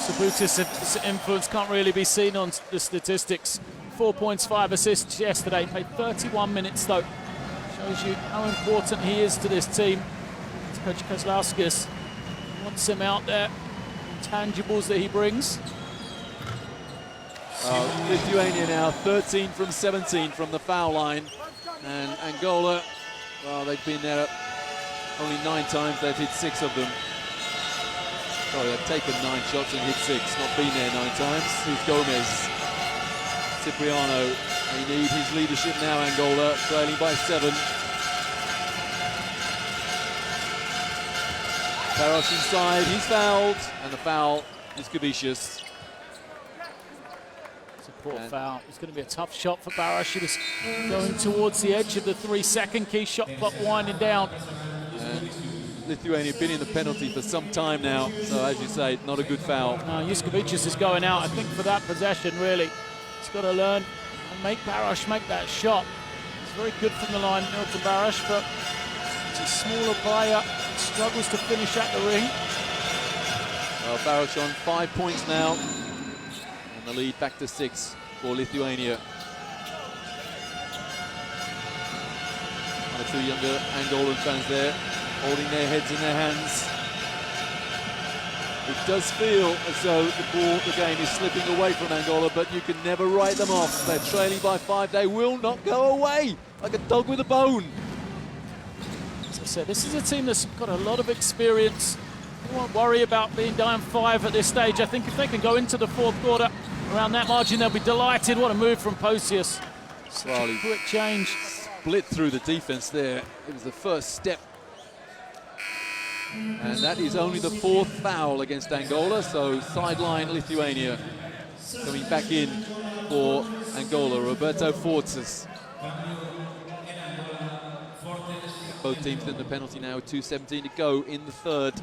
Sabutis' influence can't really be seen on the statistics. 4 points, 5 assists yesterday. Played 31 minutes though. Shows you how important he is to this team. Coach Kazlauskas wants him out there. Intangibles that he brings. Lithuania now 13 from 17 from the foul line. And Angola, well, they've been there only 9 times. They've hit 6 of them. Sorry, they've taken 9 shots and hit 6, not been there 9 times. Here's Gomez. Cipriano, they need his leadership now, Angola, trailing by 7. Barash inside, he's fouled, and the foul is Kavicius. Support foul. It's going to be a tough shot for Barash. He was going towards the edge of the 3-second key shot clock winding down. And Lithuania have been in the penalty for some time now, so as you say, not a good foul. No, Juskavicius is going out, I think, for that possession, really. He's got to learn and make Barash make that shot. It's very good from the line, Milton Barash, but it's a smaller player, struggles to finish at the ring. Well, Barash on 5 points now, and the lead back to 6 for Lithuania. 1 or 2 younger Angolan fans there, holding their heads in their hands. It does feel as though the game is slipping away from Angola, but you can never write them off. They're trailing by 5. They will not go away, like a dog with a bone. As I said, this is a team that's got a lot of experience. They won't worry about being down 5 at this stage. I think if they can go into the 4th quarter around that margin, they'll be delighted. What a move from Posius. Such a quick change. Split through the defense there. It was the first step. And that is only the 4th foul against Angola, so sideline Lithuania. Coming back in for Angola, Roberto Fortzes. Both teams in the penalty now with 2:17 to go in the third.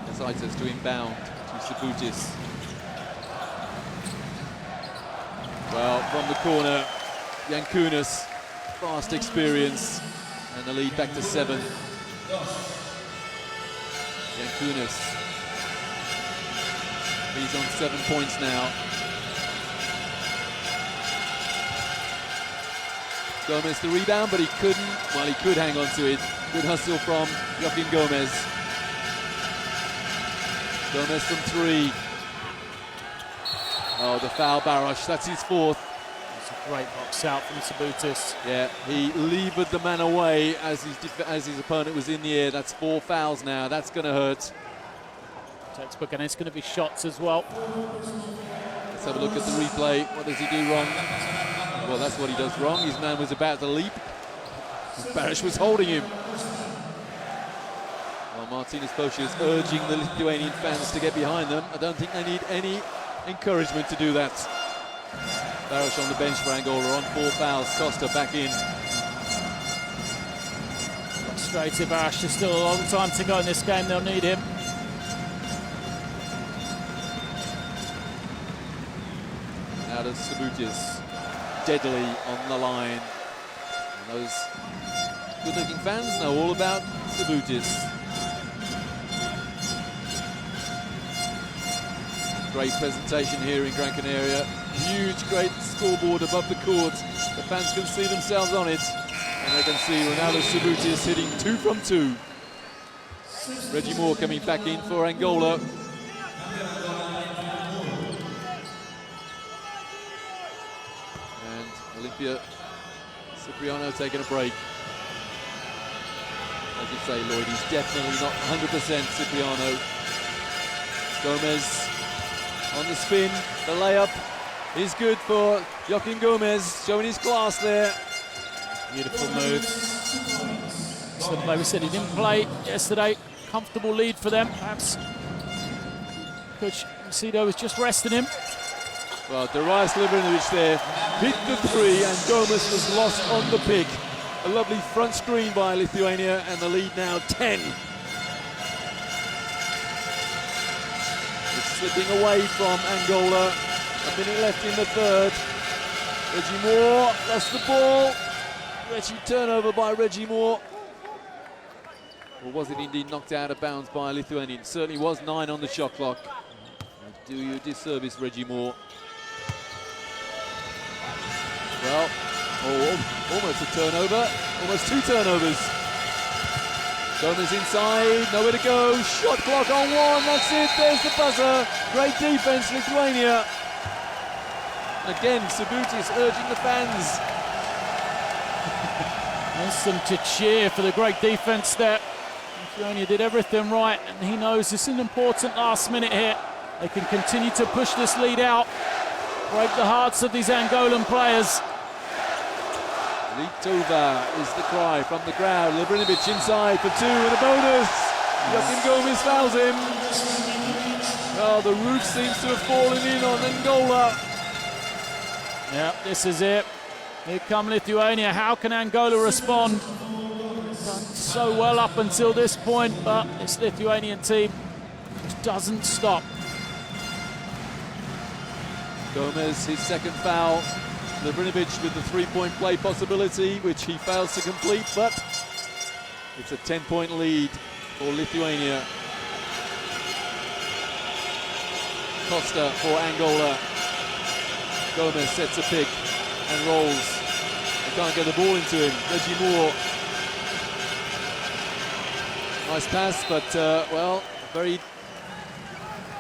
Kazaitis to inbound to Sabutis. Well, from the corner, Yankunas, fast experience, and the lead back to 7. Yankunas, he's on 7 points now. Gomez the rebound, but he couldn't. Well, he could hang on to it. Good hustle from Joaquin Gomez. Gomez from 3. Oh, the foul, Barosh. That's his 4th. It's a great box out from Sabutis. Yeah, he levered the man away as his opponent was in the air. That's 4 fouls now. That's going to hurt. Textbook, and it's going to be shots as well. Let's have a look at the replay. What does he do wrong? Well, that's what he does wrong. His man was about to leap. Barosh was holding him. Well, Martinez Pocha is urging the Lithuanian fans to get behind them. I don't think they need any encouragement to do that. Barosh on the bench for Angola on 4 fouls. Costa back in. Frustrated Barosh. There's still a long time to go in this game. They'll need him. Out of Sabutis. Deadly on the line. And those good-looking fans know all about Sabutis. Great presentation here in Gran Canaria. Huge, great scoreboard above the court. The fans can see themselves on it. And they can see Ronaldo Sabutis hitting 2 from 2. Reggie Moore coming back in for Angola. And Olympia Cipriano taking a break. As you say, Lloyd, he's definitely not 100% Cipriano. Gomez on the spin, the layup is good for Joaquin Gomez, showing his class there. Beautiful move. So like we said, he didn't play yesterday. Comfortable lead for them. Perhaps Coach Macedo was just resting him. Well, Darius Livrinovic there hit the 3 and Gomez was lost on the pick. A lovely front screen by Lithuania and the lead now 10. It's slipping away from Angola. A minute left in the 3rd. Reggie Moore lost the ball. Turnover by Reggie Moore. Or was it indeed knocked out of bounds by a Lithuanian? Certainly was 9 on the shot clock. Do you a disservice, Reggie Moore? Well, almost a turnover. Almost 2 turnovers. Gomez inside, nowhere to go. Shot clock on 1, that's it. There's the buzzer. Great defense, Lithuania. Again, Sabutis urging the fans. Wants them to cheer for the great defense there. Lithuania did everything right, and he knows this is an important last minute here. They can continue to push this lead out, break the hearts of these Angolan players. Litova is the cry from the crowd. Livrinovic inside for 2 and a bonus. Joaquin Gomez fouls him. Oh, the roof seems to have fallen in on Angola. Yeah, this is it. Here come Lithuania. How can Angola respond? Done so well up until this point, but this Lithuanian team just doesn't stop. Gomez, his 2nd foul. Livrinovic with the 3-point play possibility, which he fails to complete, but it's a 10-point lead for Lithuania. Costa for Angola. Gomez sets a pick and rolls. They can't get the ball into him. Reggie Moore. Nice pass, but, well, a very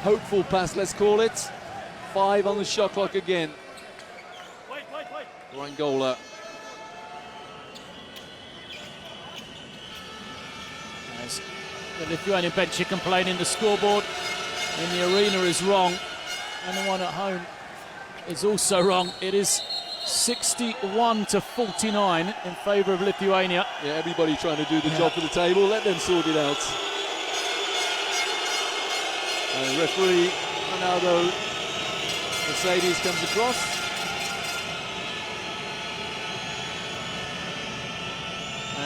hopeful pass, let's call it. 5 on the shot clock again. For Angola. As the Lithuanian bench are complaining, the scoreboard in the arena is wrong, and the one at home is also wrong. It is 61-49 in favour of Lithuania. Yeah, everybody trying to do the job for the table. Let them sort it out. And referee Ronaldo Mercedes comes across.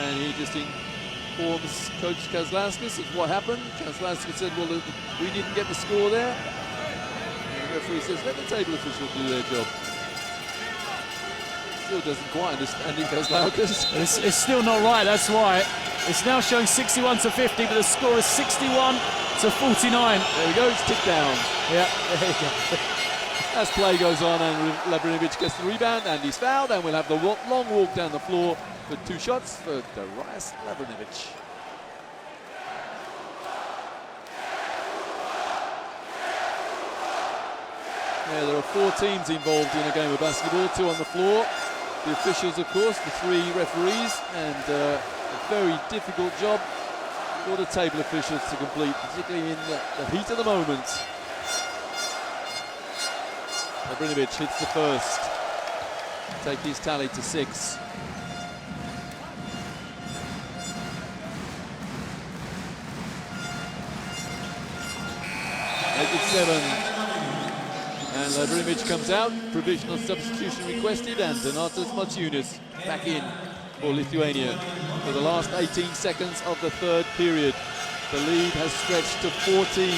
And he just informs Coach Kazlauskas of what happened. Kazlauskas said, well, we didn't get the score there. And the referee says, let the table officials do their job. Still doesn't quite understand Kazlauskas. It's still not right, that's why. It's now showing 61-50, but the score is 61-49. There we go, it's ticked down. Yeah, there you go. as play goes on, and Labrinovic gets the rebound, and he's fouled, and we'll have the long walk down the floor for 2 shots for Darius Labrinovic. Yeah, there are 4 teams involved in a game of basketball, 2 on the floor. The officials, of course, the 3 referees, and a very difficult job for the table officials to complete, particularly in the heat of the moment. Labrinovic hits the first, take his tally to 6. Make it 7. And Labrinovic comes out, provisional substitution requested, and Donatas Mociunas back in for Lithuania for the last 18 seconds of the 3rd period. The lead has stretched to 14.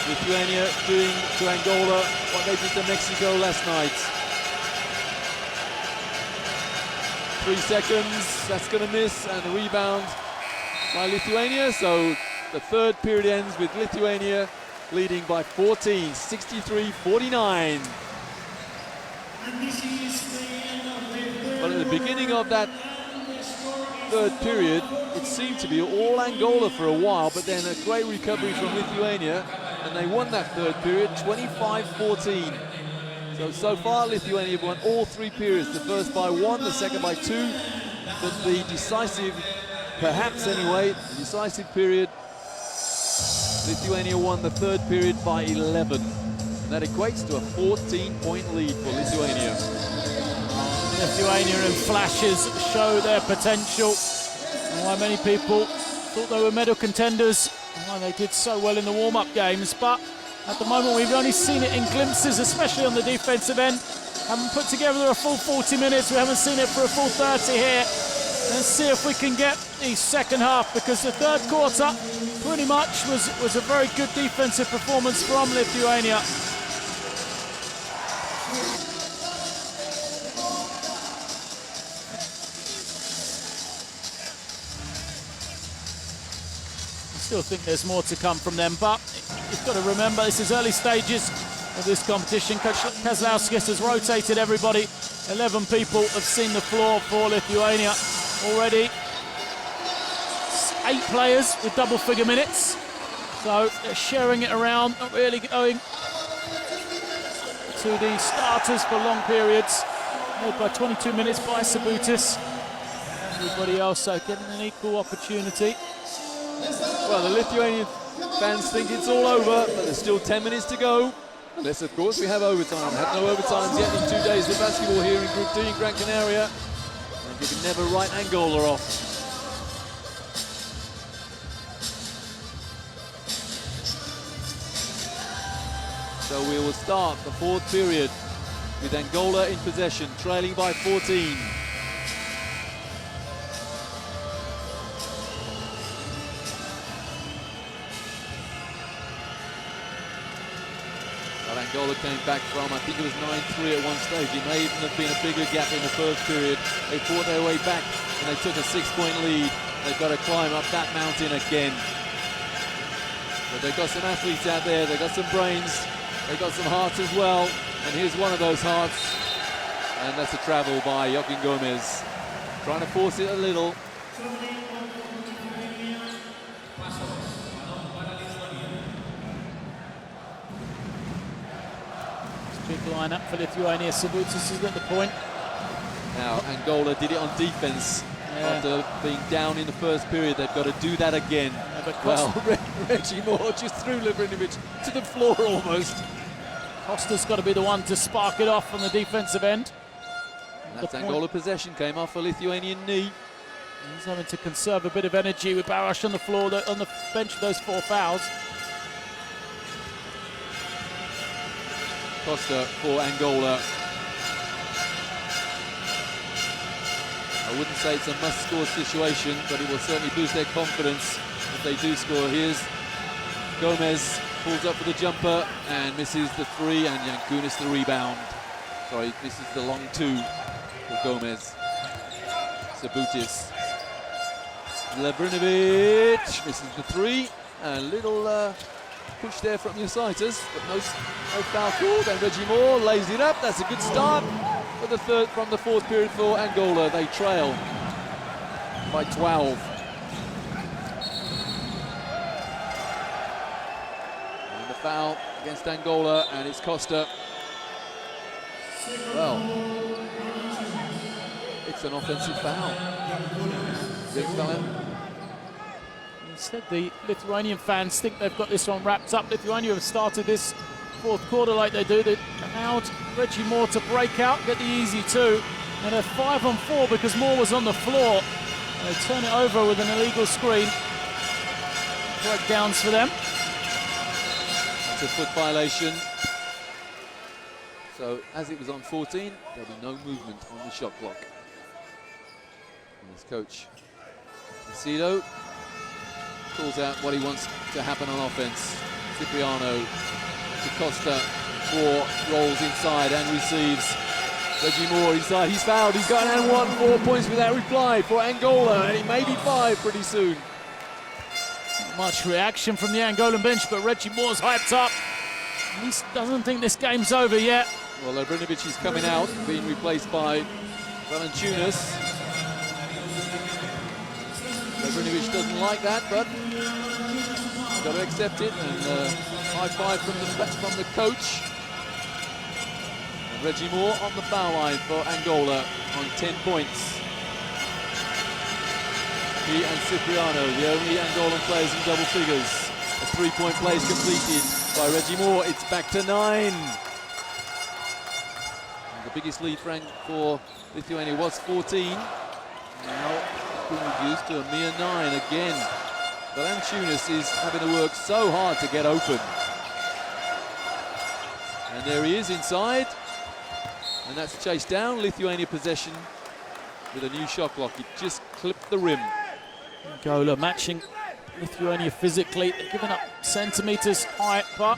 Lithuania doing to Angola what they did to Mexico last night. 3 seconds, that's going to miss, and the rebound by Lithuania. So the 3rd period ends with Lithuania leading by 14, 63-49. But at the beginning of that 3rd period, it seemed to be all Angola for a while, but then a great recovery from Lithuania, and they won that 3rd period, 25-14. So far, Lithuania have won all 3 periods, the first by 1, the second by 2, but the decisive, perhaps anyway, the decisive period, Lithuania won the 3rd period by 11. And that equates to a 14-point lead for Lithuania. Lithuania in flashes show their potential, and why many people thought they were medal contenders, and why they did so well in the warm-up games. But at the moment, we've only seen it in glimpses, especially on the defensive end. Haven't put together a full 40 minutes. We haven't seen it for a full 30 here. Let's see if we can get the second half, because the 3rd quarter pretty much was a very good defensive performance from Lithuania. I still think there's more to come from them, but you've got to remember this is early stages of this competition. Coach Kazlauskas has rotated everybody. 11 people have seen the floor for Lithuania already. 8 players with double-figure minutes, so they're sharing it around, not really going to the starters for long periods. Led by 22 minutes by Sabutis. Everybody else getting an equal opportunity. Well, the Lithuanian fans think it's all over, but there's still 10 minutes to go. Unless, of course, we have overtime. Had no overtimes yet in 2 days of basketball here in Group D in Gran Canaria. And you can never write Angola off. So we will start the 4th period with Angola in possession, trailing by 14. Well, Angola came back from, I think it was 9-3 at one stage. It may even have been a bigger gap in the 1st period. They fought their way back and they took a 6-point lead. They've got to climb up that mountain again. But they've got some athletes out there, they've got some brains, they've got some hearts as well. And here's one of those hearts. And that's a travel by Joaquin Gomez. Trying to force it a little. Big line-up for Lithuania. Sabutis is at the point. Now, Angola did it on defense. After being down in the 1st period, they've got to do that again. Yeah, but Reggie Moore just threw Labrinovic to the floor almost. Costa's got to be the one to spark it off on the defensive end. And that's Angola possession, came off a Lithuanian knee. He's having to conserve a bit of energy with Barash on the floor, on the bench with those 4 fouls. Costa for Angola. I wouldn't say it's a must-score situation, but it will certainly boost their confidence if they do score. Here's Gomez, pulls up for the jumper and misses the 3, and Yankunis the rebound. Sorry, this is the long 2 for Gomez. Sabutis. Labrinovic misses the 3. A little push there from Yositis, but no foul called, and Reggie Moore lays it up. That's a good start from the fourth period for Angola. They trail by 12. And the foul against Angola, and it's Costa. Well, it's an offensive foul. Instead, the Lithuanian fans think they've got this one wrapped up. Lithuania have started this fourth quarter like they do. They allowed Reggie Moore to break out, get the easy two, and a 5-on-4 because Moore was on the floor. They turn it over with an illegal screen. Breakdowns for them. It's a foot violation. So, as it was on 14, there'll be no movement on the shot clock. And his coach, Macedo, calls out what he wants to happen on offense. Cipriano to Costa. Moore rolls inside and receives. Reggie Moore inside. He's fouled. He's got an and 1, 4 points without reply for Angola. And it may be 5 pretty soon. Not much reaction from the Angolan bench, but Reggie Moore's hyped up. He doesn't think this game's over yet. Well, Obrinovic is coming out, being replaced by Valanciunas. Obrinovic doesn't like that, but he's got to accept it. And high five from the coach. And Reggie Moore on the foul line for Angola on 10 points. He and Cipriano, the only Angolan players in double figures. A three-point play is completed by Reggie Moore. It's back to 9. And the biggest lead for Lithuania was 14. Now been reduced to a mere 9 again. Valanciunas is having to work so hard to get open. And there he is inside. And that's chased down. Lithuania possession with a new shot clock. It just clipped the rim. Angola matching Lithuania physically. They're giving up centimetres height, but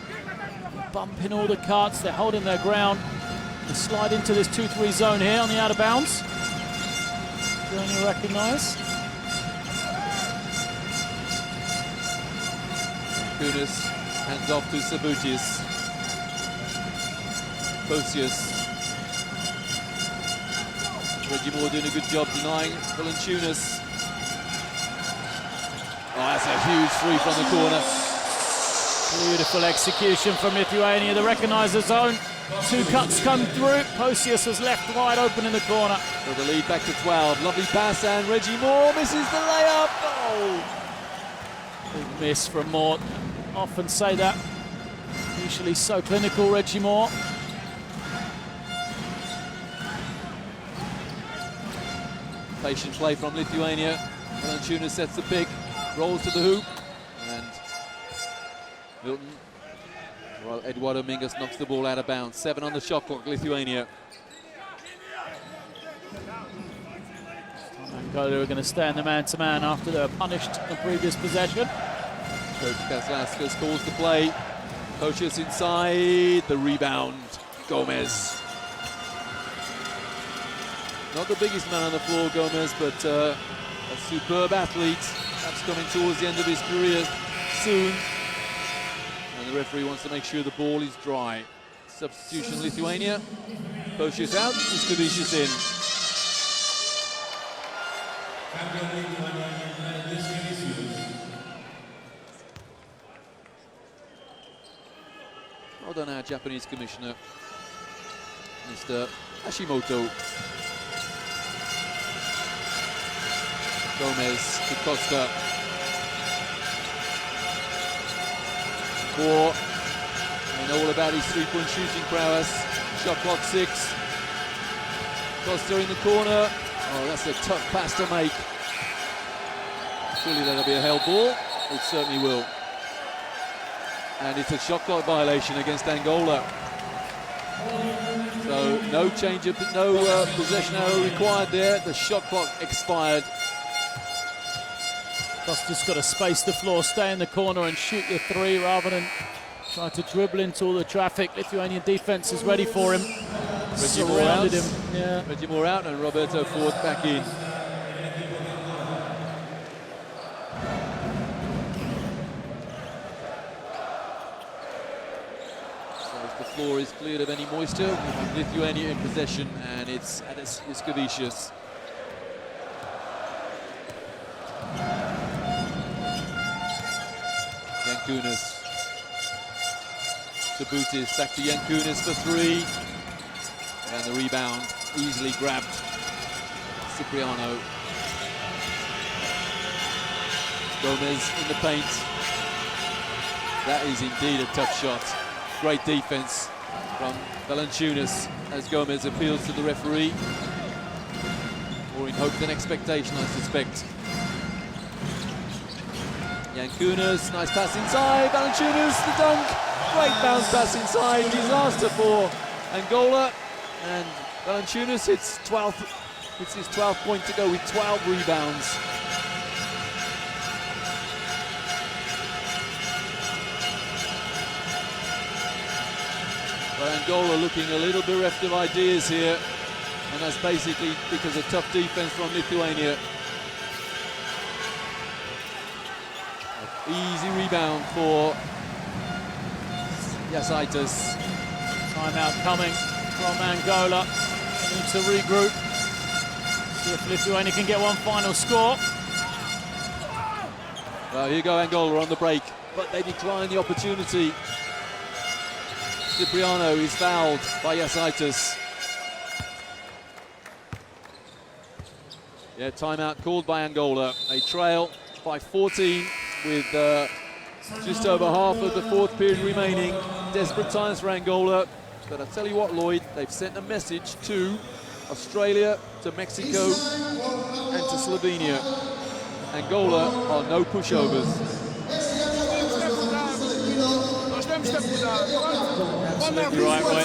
bumping all the carts. They're holding their ground. They slide into this 2-3 zone here on the out of bounds. Lithuania recognise. Kunis hands off to Sabutis. Posius. Reggie Moore doing a good job denying Valanciunas. Oh, that's a huge three from the corner. Beautiful execution from Lithuania. They recognise the zone. 2 cuts come through. Posius was left wide open in the corner. So the lead back to 12. Lovely pass, and Reggie Moore misses the layup. Oh! Big miss from Moore. Often say that. Usually so clinical, Reggie Moore. Patient play from Lithuania. Valanciunas sets the pick, rolls to the hoop, and Milton, while Eduardo Mingus knocks the ball out of bounds. 7 on the shot clock, Lithuania. Angola are going to stay in the man-to-man after they were punished in the previous possession. Coach Kaslaskas calls the play. Coaches inside, the rebound, Gomez. Not the biggest man on the floor, Gomez, but a superb athlete. Perhaps coming towards the end of his career soon. And the referee wants to make sure the ball is dry. Substitution Lithuania. Posius out, Iskavicius in. Well done, our Japanese commissioner, Mr. Hashimoto. Gomez to Costa. 4. And all about his three-point shooting prowess. Shot clock 6. Costa in the corner. Oh, that's a tough pass to make. Surely that'll be a held ball. It certainly will. And it's a shot clock violation against Angola. So no change of, no possession arrow required there. The shot clock expired. Costa's got to space the floor, stay in the corner and shoot the 3 rather than try to dribble into all the traffic. Lithuanian defense is ready for him. Reggie Moore out. Yeah. Reggie Moore out and Roberto Ford back in. the floor is cleared of any moisture. We have Lithuania in possession, and it's Adas Iskavicius. Yankunas. Sabutis back to Yankunas for three. And the rebound easily grabbed. Cipriano. Gomez in the paint. That is indeed a tough shot. Great defense from Valanciunas as Gomez appeals to the referee. More in hope than expectation, I suspect. Yankunas, nice pass inside. Valanciunas, the dunk. Great bounce pass inside. Disaster for Angola. And Valanciunas hits his 12th point to go with 12 rebounds. But Angola looking a little bereft of ideas here, and that's basically because of tough defense from Lithuania. Easy rebound for Jasaitis. Timeout coming from Angola. Need to regroup. See if Lithuania can get one final score. Well, here you go Angola on the break, but they decline the opportunity. Cipriano is fouled by Jasaitis. Yeah, timeout called by Angola. They trail by 14 with just over half of the fourth period remaining. Desperate times for Angola. But I tell you what, Lloyd, they've sent a message to Australia, to Mexico, and to Slovenia. Angola are no pushovers. Absolutely right, Roy.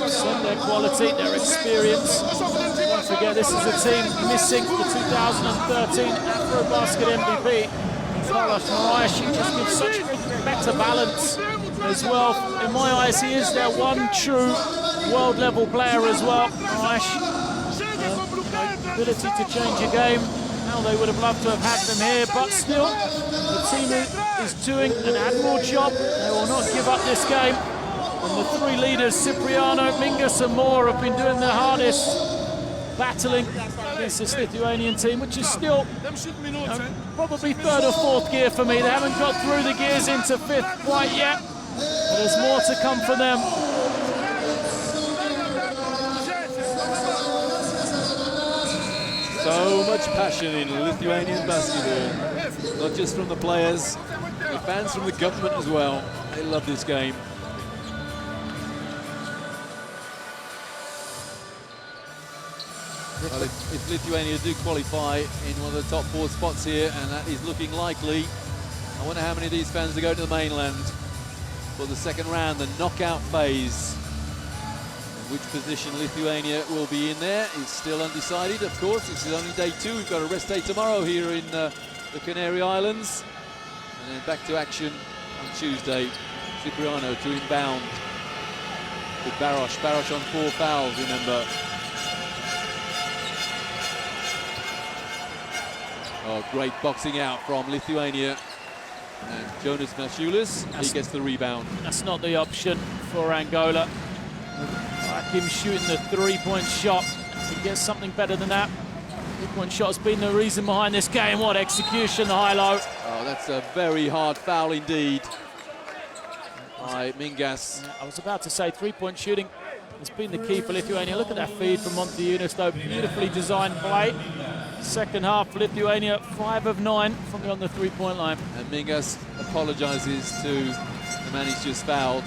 Set their quality, their experience. Don't forget, this is a team missing the 2013 AfroBasket MVP. Carlos Moraes, he just gives such better balance as well. In my eyes, he is their one true world-level player as well. Moraes, ability to change a game. Now they would have loved to have had them here, but still, the team is doing an admirable job. They will not give up this game. And the three leaders, Cipriano, Mingus and Moore, have been doing their hardest, battling against this Lithuanian team, which is still probably third or fourth gear for me. They haven't got through the gears into fifth quite yet, but there's more to come for them. So much passion in Lithuanian basketball, not just from the players, the fans from the government as well. They love this game. Well, if Lithuania do qualify in one of the top four spots here, and that is looking likely, I wonder how many of these fans are going to the mainland for the second round, the knockout phase. Which position Lithuania will be in there is still undecided, of course. This is only day two. We've got a rest day tomorrow here in the Canary Islands. And then back to action on Tuesday. Cipriano to inbound with Barosh. Barosh on 4 fouls, remember. Oh, great boxing out from Lithuania. And Jonas Mashulis, he gets the rebound. That's not the option for Angola. Him shooting the three-point shot. If he gets something better than that. Three-point shot has been the reason behind this game. What execution, the high-low. Oh, that's a very hard foul indeed by Mingas. I was about to say three-point shooting has been the key for Lithuania. Look at that feed from Montiunas, though. Beautifully designed play. Second half, Lithuania 5 of 9 from beyond the three-point line. And Mingas apologizes to the man he's just fouled.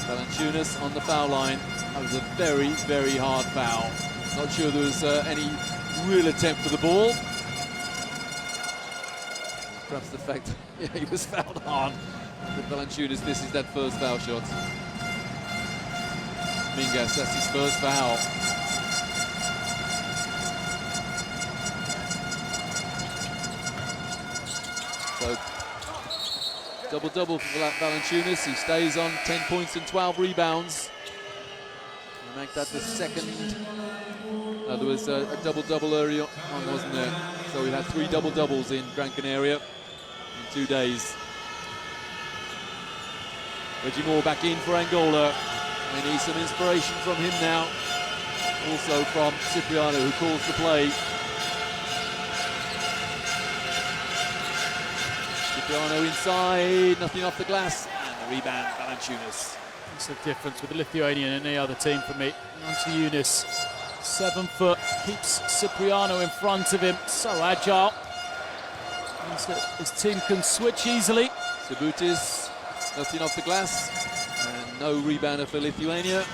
Valanciunas on the foul line. That was a very, very hard foul. Not sure there was any real attempt for the ball. Perhaps the fact that he was fouled hard. That Valanciunas misses that first foul shot. Mingas, that's his first foul. So, double-double for Valanciunas. He stays on 10 points and 12 rebounds. And make that the second. There was a double-double earlier on, wasn't there? So we had 3 double-doubles in Gran Canaria in 2 days. Reggie Moore back in for Angola. We need some inspiration from him now. Also from Cipriano, who calls the play. Cipriano inside, nothing off the glass, and the rebound, Valanciunas. It's the difference with the Lithuanian and any other team for me. Valanciunas, 7 foot, keeps Cipriano in front of him, so agile. Means that his team can switch easily. Sabutis, nothing off the glass, and no rebounder for Lithuania.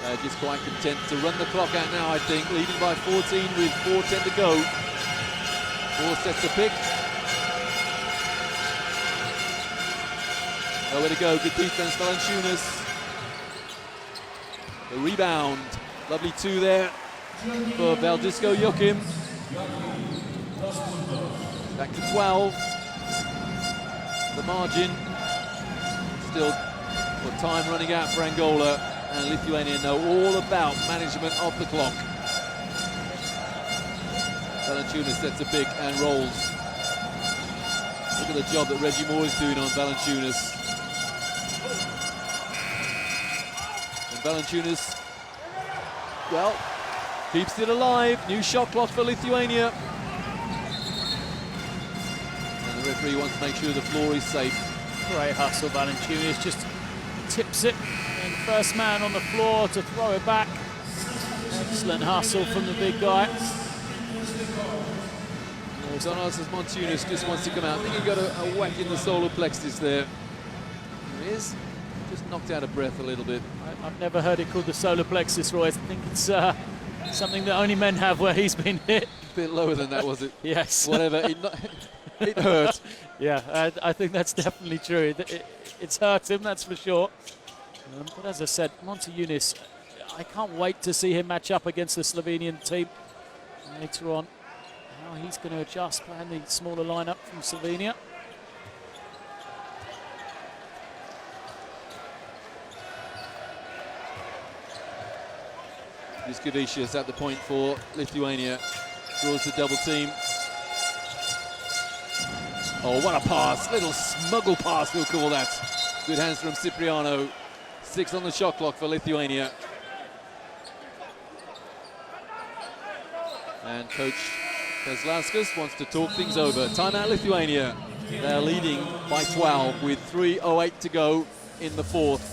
They're just quite content to run the clock out now, I think, leading by 14 with 4:10 to go. 4 sets to pick. Nowhere to go, good defense, Valanciunas. The rebound, lovely 2 there for Valdisco Joachim. Back to 12. The margin, still time running out for Angola, and Lithuania know all about management of the clock. Valanciunas sets a pick and rolls. Look at the job that Reggie Moore is doing on Valanciunas. Valanciunas, well, keeps it alive. New shot clock for Lithuania. And the referee wants to make sure the floor is safe. Great hustle, Valanciunas just tips it, and first man on the floor to throw it back. Excellent hustle from the big guy. Donatas Montunas just wants to come out. I think he got a whack in the solar plexus there. There he is. Just knocked out of breath a little bit. I've never heard it called the solar plexus, Roy. I think it's something that only men have where he's been hit. A bit lower than that, was it? Yes. Whatever, it hurt. Yeah, I think that's definitely true. It's hurt him, that's for sure. But as I said, Montunas, I can't wait to see him match up against the Slovenian team later on. How he's going to adjust, playing the smaller lineup from Slovenia. Juskevicius at the point for Lithuania. Draws the double team. Oh, what a pass. Little smuggle pass, we'll call that. Good hands from Cipriano. 6 on the shot clock for Lithuania. And coach Kazlauskas wants to talk things over. Timeout Lithuania. They're leading by 12 with 3:08 to go in the 4th.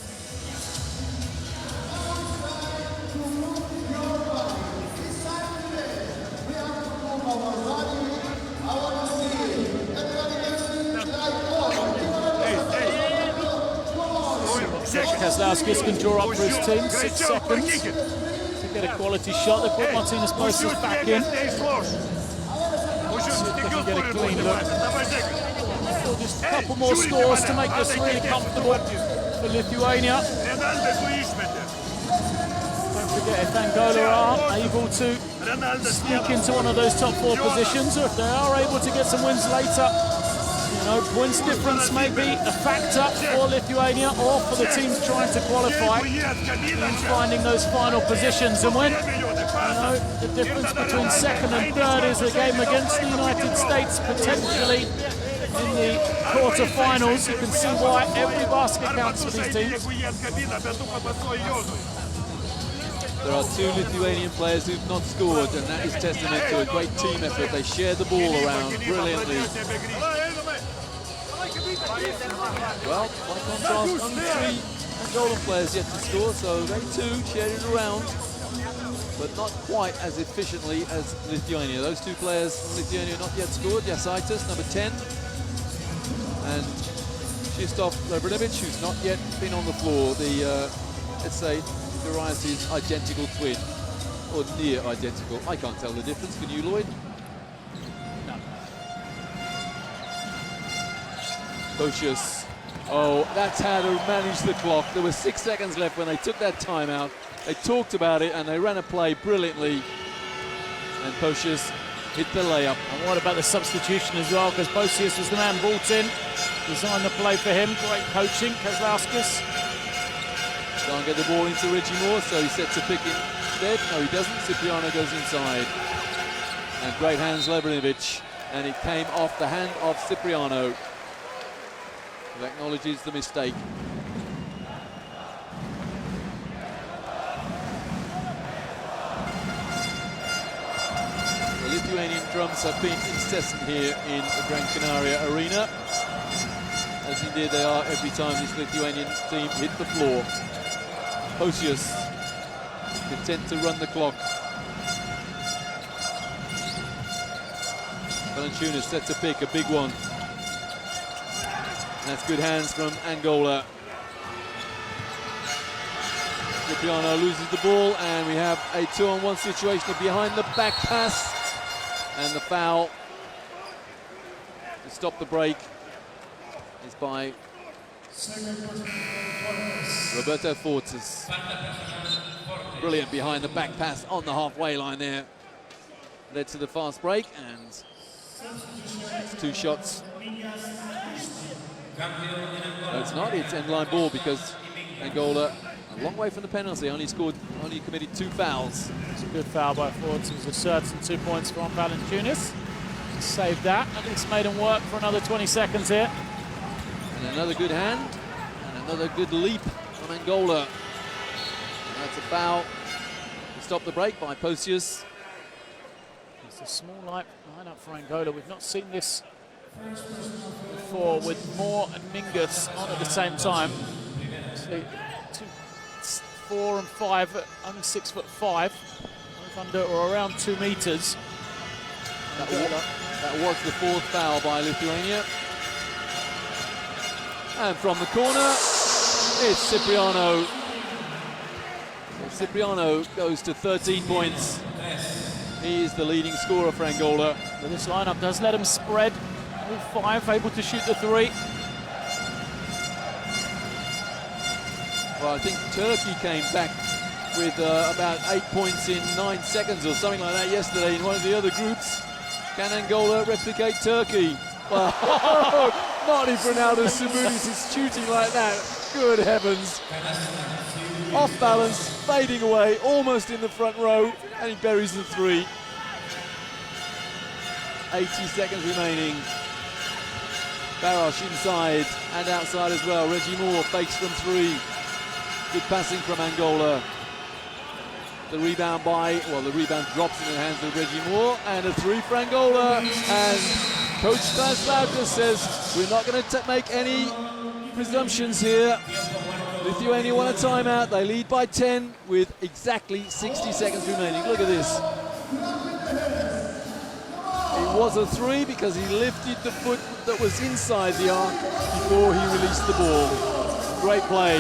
Kazlauskas can draw up for his team, 6 seconds to get a quality shot. They put Martinez Moses back in. See if they can get a clean look. Just a couple more scores to make this really comfortable for Lithuania. Don't forget, if Angola are able to sneak into one of those top 4 positions, or if they are able to get some wins later, you know, points difference may be a factor for Lithuania or for the teams trying to qualify in finding those final positions. And when, you know, the difference between second and third is a game against the United States, potentially in the quarter-finals, you can see why every basket counts for these teams. There are 2 Lithuanian players who've not scored, and that is testament to a great team effort. They share the ball around brilliantly. Well, by contrast, only 3 Angolan players yet to score, so they too shared it around, but not quite as efficiently as Lithuania. Those 2 players from Lithuania not yet scored. Jasaitis, number 10, and Krzysztof Lebrinovic, who's not yet been on the floor. The, let's say, Darius' identical twin, or near identical. I can't tell the difference. Can you, Lloyd? No. Pocius. Oh, that's how to manage the clock. There were 6 seconds left when they took that timeout. They talked about it and they ran a play brilliantly. And Pocius hit the layup. And what about the substitution as well? Because Pocius was the man brought in, designed the play for him. Great coaching, Kazlauskas. Can't get the ball into Reggie Moore, so he sets a pick instead. No, he doesn't. Cipriano goes inside. And great hands, Lebrinovic. And it came off the hand of Cipriano, who acknowledges the mistake. Lithuanian drums have been incessant here in the Gran Canaria arena, as indeed they are every time this Lithuanian team hit the floor. Posius content to run the clock. Valanciunas sets a pick, a big one. And that's good hands from Angola. Cipriano loses the ball, and we have a 2-on-1 situation behind the back pass. And the foul to stop the break is by Roberto Fortes. Brilliant behind the back pass on the halfway line there. Led to the fast break, and it's 2 shots. No, it's not. It's end-line ball because Angola, a long way from the penalty, only committed 2 fouls. It's a good foul by Fortes. It was a certain 2 points from Valanciunas. Saved that. At least made him work for another 20 seconds here. And another good hand, and another good leap from Angola. And that's a foul to stop the break by Posius. It's a small lineup for Angola. We've not seen this before, with Moore and Mingus on at the same time. So 4 and 5, only 6'5", under or around 2 meters. That was the 4th foul by Lithuania. And from the corner, it's Cipriano. Cipriano goes to 13 points. He is the leading scorer for Angola. But this lineup does let him spread. All 5 able to shoot the 3. Well, I think Turkey came back with about 8 points in 9 seconds or something like that yesterday in one of the other groups. Can Angola replicate Turkey? Well, not if Ronaldo Samunis is shooting like that. Good heavens. Off balance, fading away, almost in the front row, and he buries the 3. 80 seconds remaining. Barosh inside and outside as well. Reggie Moore fakes from 3. Good passing from Angola. The rebound drops in the hands of Reggie Moore, and a 3 for Angola. And Coach Slavka says we're not going to make any presumptions here. Lithuania want a timeout. They lead by 10 with exactly 60 seconds remaining. Look at this. It was a 3 because he lifted the foot that was inside the arc before he released the ball. Great play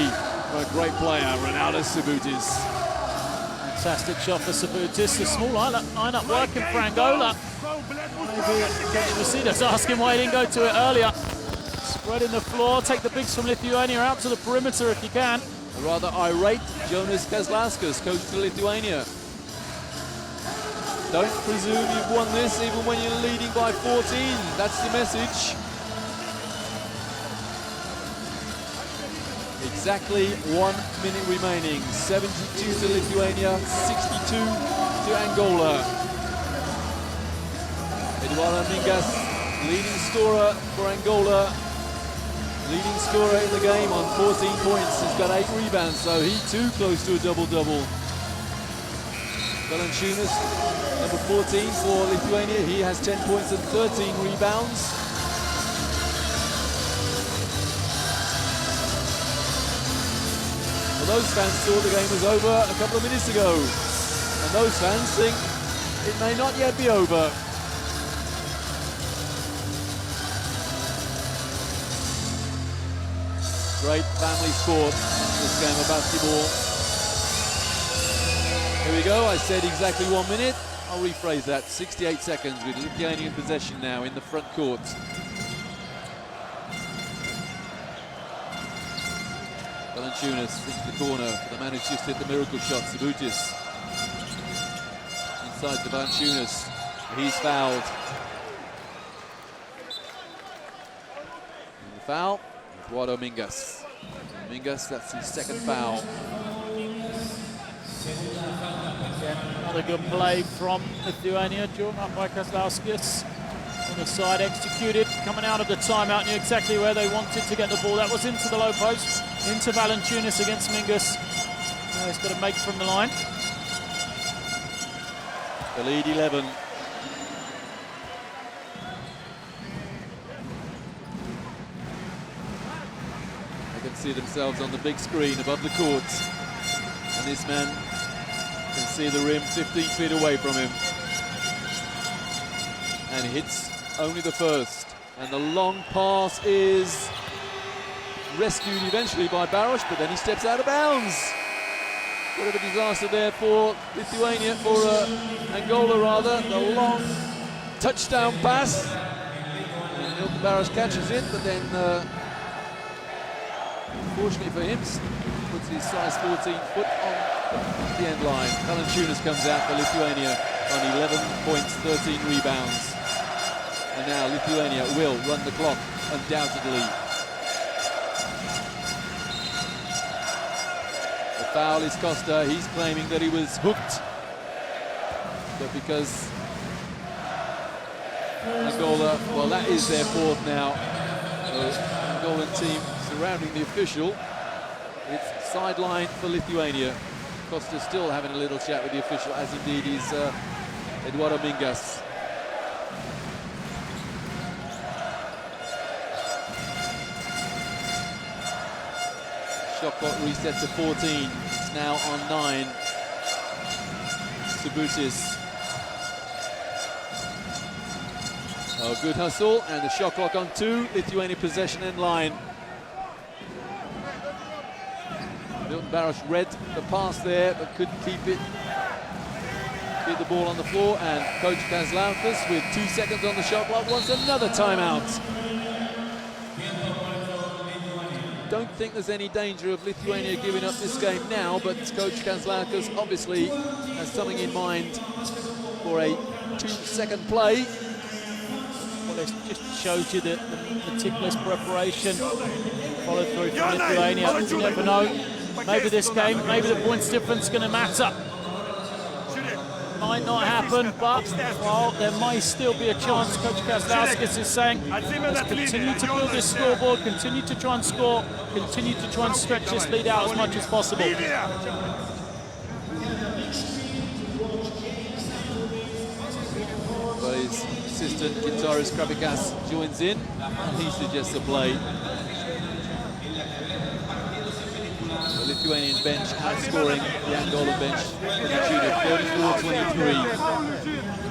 from a great player, Ronaldo Sabutis. Fantastic shot for Sabutis. A small lineup working for Angola. Maybe Vasidas asking why he didn't go to it earlier. Spreading the floor, take the bigs from Lithuania out to the perimeter if you can. A rather irate Jonas Kazlauskas, coach to Lithuania. Don't presume you've won this even when you're leading by 14. That's the message. Exactly 1 minute remaining. 72 to Lithuania, 62 to Angola. Eduardo Mingas, leading scorer for Angola. Leading scorer in the game on 14 points. He's got 8 rebounds, so he too close to a double-double. Valanciunas, number 14 for Lithuania. He has 10 points and 13 rebounds. Well, those fans thought the game was over a couple of minutes ago. And those fans think it may not yet be over. Great family sport, this game of basketball. Here we go, I said exactly 1 minute. I'll rephrase that, 68 seconds with Lithuanian possession now in the front court. Valanciunas into the corner for the man who's just hit the miracle shot, Sabutis. Inside to Valanciunas, he's fouled. And the foul. Eduardo Mingas. Mingas, that's his 2nd foul. Another good play from Lithuania, drawn up by Kazlauskas. On the side, executed, coming out of the timeout, knew exactly where they wanted to get the ball. That was into the low post, into Valanciunas against Mingus. Now he's got to make from the line. The lead 11. see themselves on the big screen above the courts. And this man can see the rim 15 feet away from him. And hits only the first. And the long pass is rescued eventually by Baroš, but then he steps out of bounds. Bit of a disaster there for Lithuania, for Angola rather. The long touchdown pass. And Baroš catches it, but then fortunately for him, puts his size 14 foot on the end line. Valančiūnas comes out for Lithuania on 11 points, 13 rebounds. And now Lithuania will run the clock, undoubtedly. The foul is Costa. He's claiming that he was hooked. But because Angola, well, that is their fourth now. The Angolan team surrounding the official. It's sideline for Lithuania. Costa still having a little chat with the official, as indeed is Eduardo Mingas. Shot clock reset to 14. It's now on 9. Subutis. Oh, good hustle, and the shot clock on 2. Lithuania possession end line. Baroš read the pass there, but couldn't keep it. Get the ball on the floor, and Coach Kazlauskas, with 2 seconds on the shot clock, wants another timeout. Don't think there's any danger of Lithuania giving up this game now, but Coach Kazlauskas obviously has something in mind for a 2-second play. Well, it just shows you the meticulous preparation followed through from Lithuania. You never know. Maybe this game, maybe the points difference is going to matter. Might not happen, but well, there may still be a chance. Coach Kazlauskas is saying, let's continue to build this scoreboard, continue to try and score, continue to try and stretch this lead out as much as possible. But his assistant, Gintaras Krapikas, joins in, and he suggests a play. The Lithuanian bench outscoring the Angolan bench with a tune of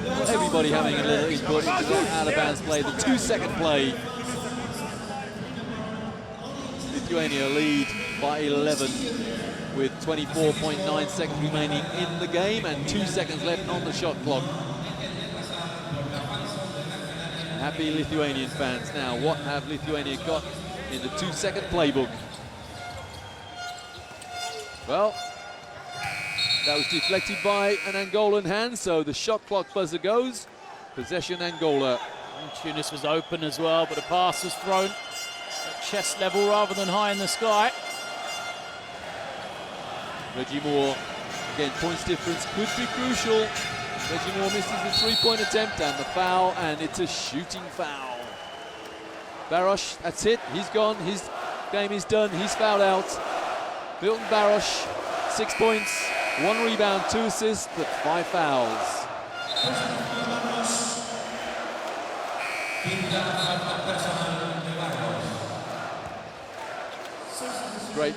34-23. Everybody having a little input into that out-of-bounds play, the 2-second play. Lithuania lead by 11 with 24.9 seconds remaining in the game and 2 seconds left on the shot clock. Happy Lithuanian fans. Now, what have Lithuania got in the 2-second playbook? Well, that was deflected by an Angolan hand, so the shot clock buzzer goes. Possession Angola. Tunis was open as well, but the pass was thrown at chest level rather than high in the sky. Reggie Moore, again, points difference could be crucial. Reggie Moore misses the three-point attempt and the foul, and it's a shooting foul. Baroš, that's it, he's gone, his game is done, he's fouled out. Milton Baroš, 6 points, 1 rebound, 2 assists, but 5 fouls. Great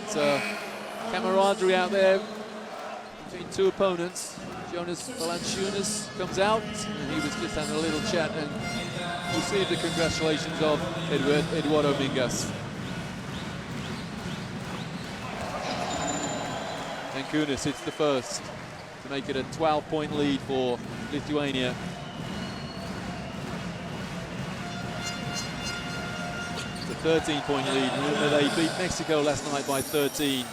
camaraderie out there between two opponents. Jonas Valančiūnas comes out, and he was just having a little chat and received the congratulations of Eduardo Mingas. Kunis hits the first to make it a 12-point lead for Lithuania. It's a 13-point lead. Remember, they beat Mexico last night by 13.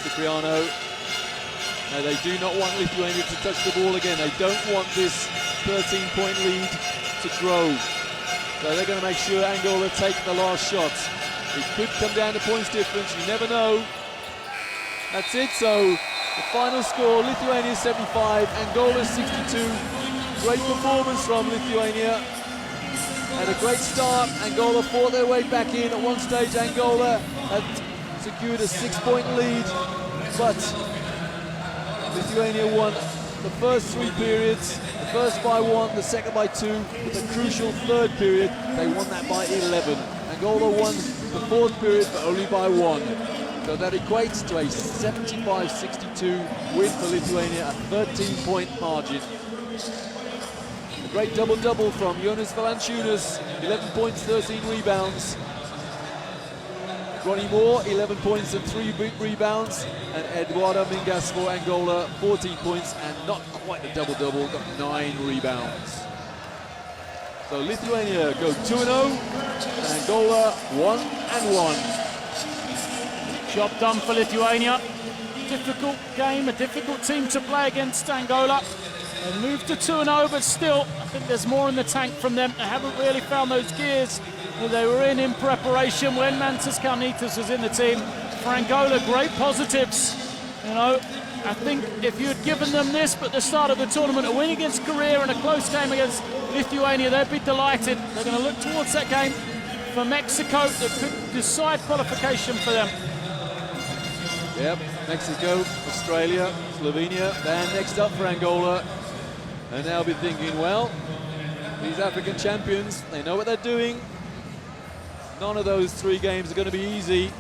Cipriano. No, they do not want Lithuania to touch the ball again. They don't want this 13-point lead to grow. So they're going to make sure Angola take the last shot. It could come down to points difference. You never know. That's it, so the final score, Lithuania 75, Angola 62. Great performance from Lithuania. Had a great start. Angola fought their way back in. At one stage, Angola had secured a 6-point lead, but Lithuania won the first 3 periods, the first by 1, the second by 2, with a crucial third period. They won that by 11. Angola won the fourth period, but only by 1. So that equates to a 75-62 win for Lithuania, a 13-point margin. A great double-double from Jonas Valanciunas, 11 points, 13 rebounds. Ronnie Moore, 11 points and 3 rebounds. And Eduardo Mingas for Angola, 14 points and not quite a double-double, got 9 rebounds. So Lithuania go 2-0, and Angola 1-1. Job done for Lithuania. Difficult game, a difficult team to play against Angola. They moved to 2-0, but still, I think there's more in the tank from them. They haven't really found those gears that they were in preparation when Mantas Kalnitis was in the team. For Angola, great positives. You know, I think if you had given them this at the start of the tournament, a win against Korea and a close game against Lithuania, they'd be delighted. They're going to look towards that game for Mexico that could decide qualification for them. Yep, Mexico, Australia, Slovenia, then next up for Angola. And they'll be thinking, well, these African champions, they know what they're doing. None of those 3 games are going to be easy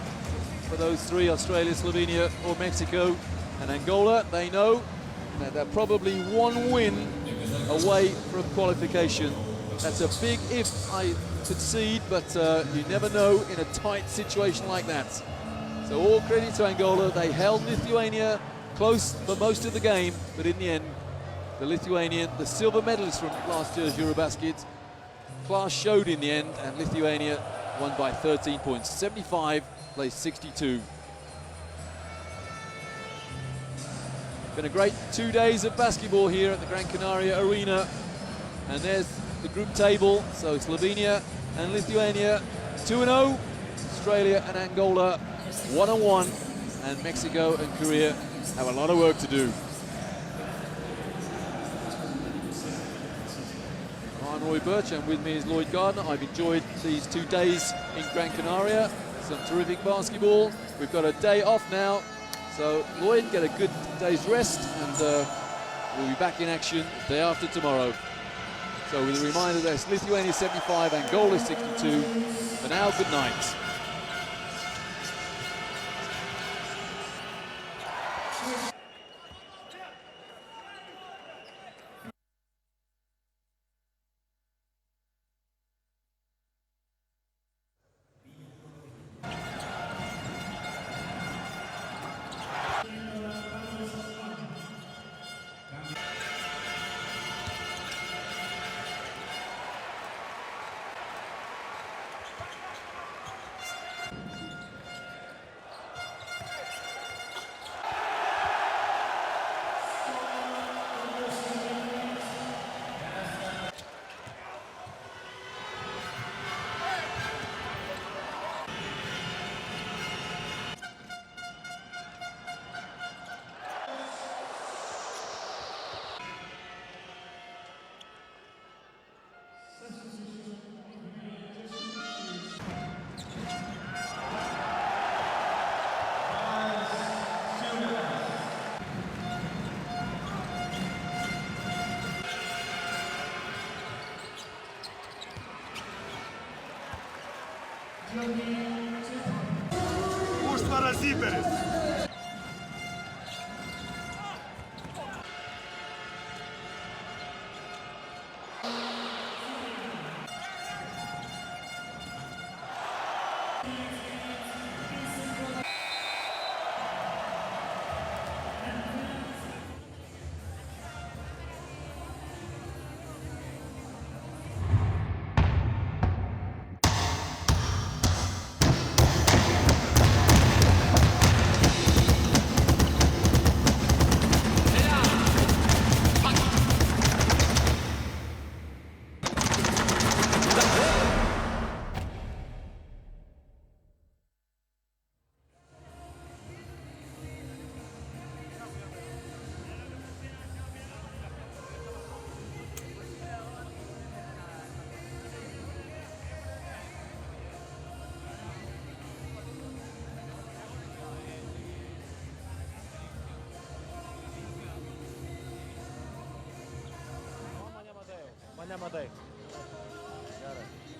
for those 3, Australia, Slovenia or Mexico. And Angola, they know that they're probably 1 win away from qualification. That's a big if I concede, but you never know in a tight situation like that. So all credit to Angola. They held Lithuania close for most of the game, but in the end, the Lithuanian, the silver medalist from last year's Eurobasket, class showed in the end, and Lithuania won by 13 points. 75 plays 62. Been a great 2 days of basketball here at the Gran Canaria Arena. And there's the group table. So Slovenia and Lithuania 2-0. Australia and Angola 1-1. And Mexico and Korea have a lot of work to do. I'm Roy Birch, and with me is Lloyd Gardner. I've enjoyed these 2 days in Gran Canaria. Some terrific basketball. We've got a day off now. So Lloyd, get a good day's rest, and we'll be back in action the day after tomorrow. So with a reminder, there's Lithuania 75, Angola 62. For now, good night. Mane matai. Gerai.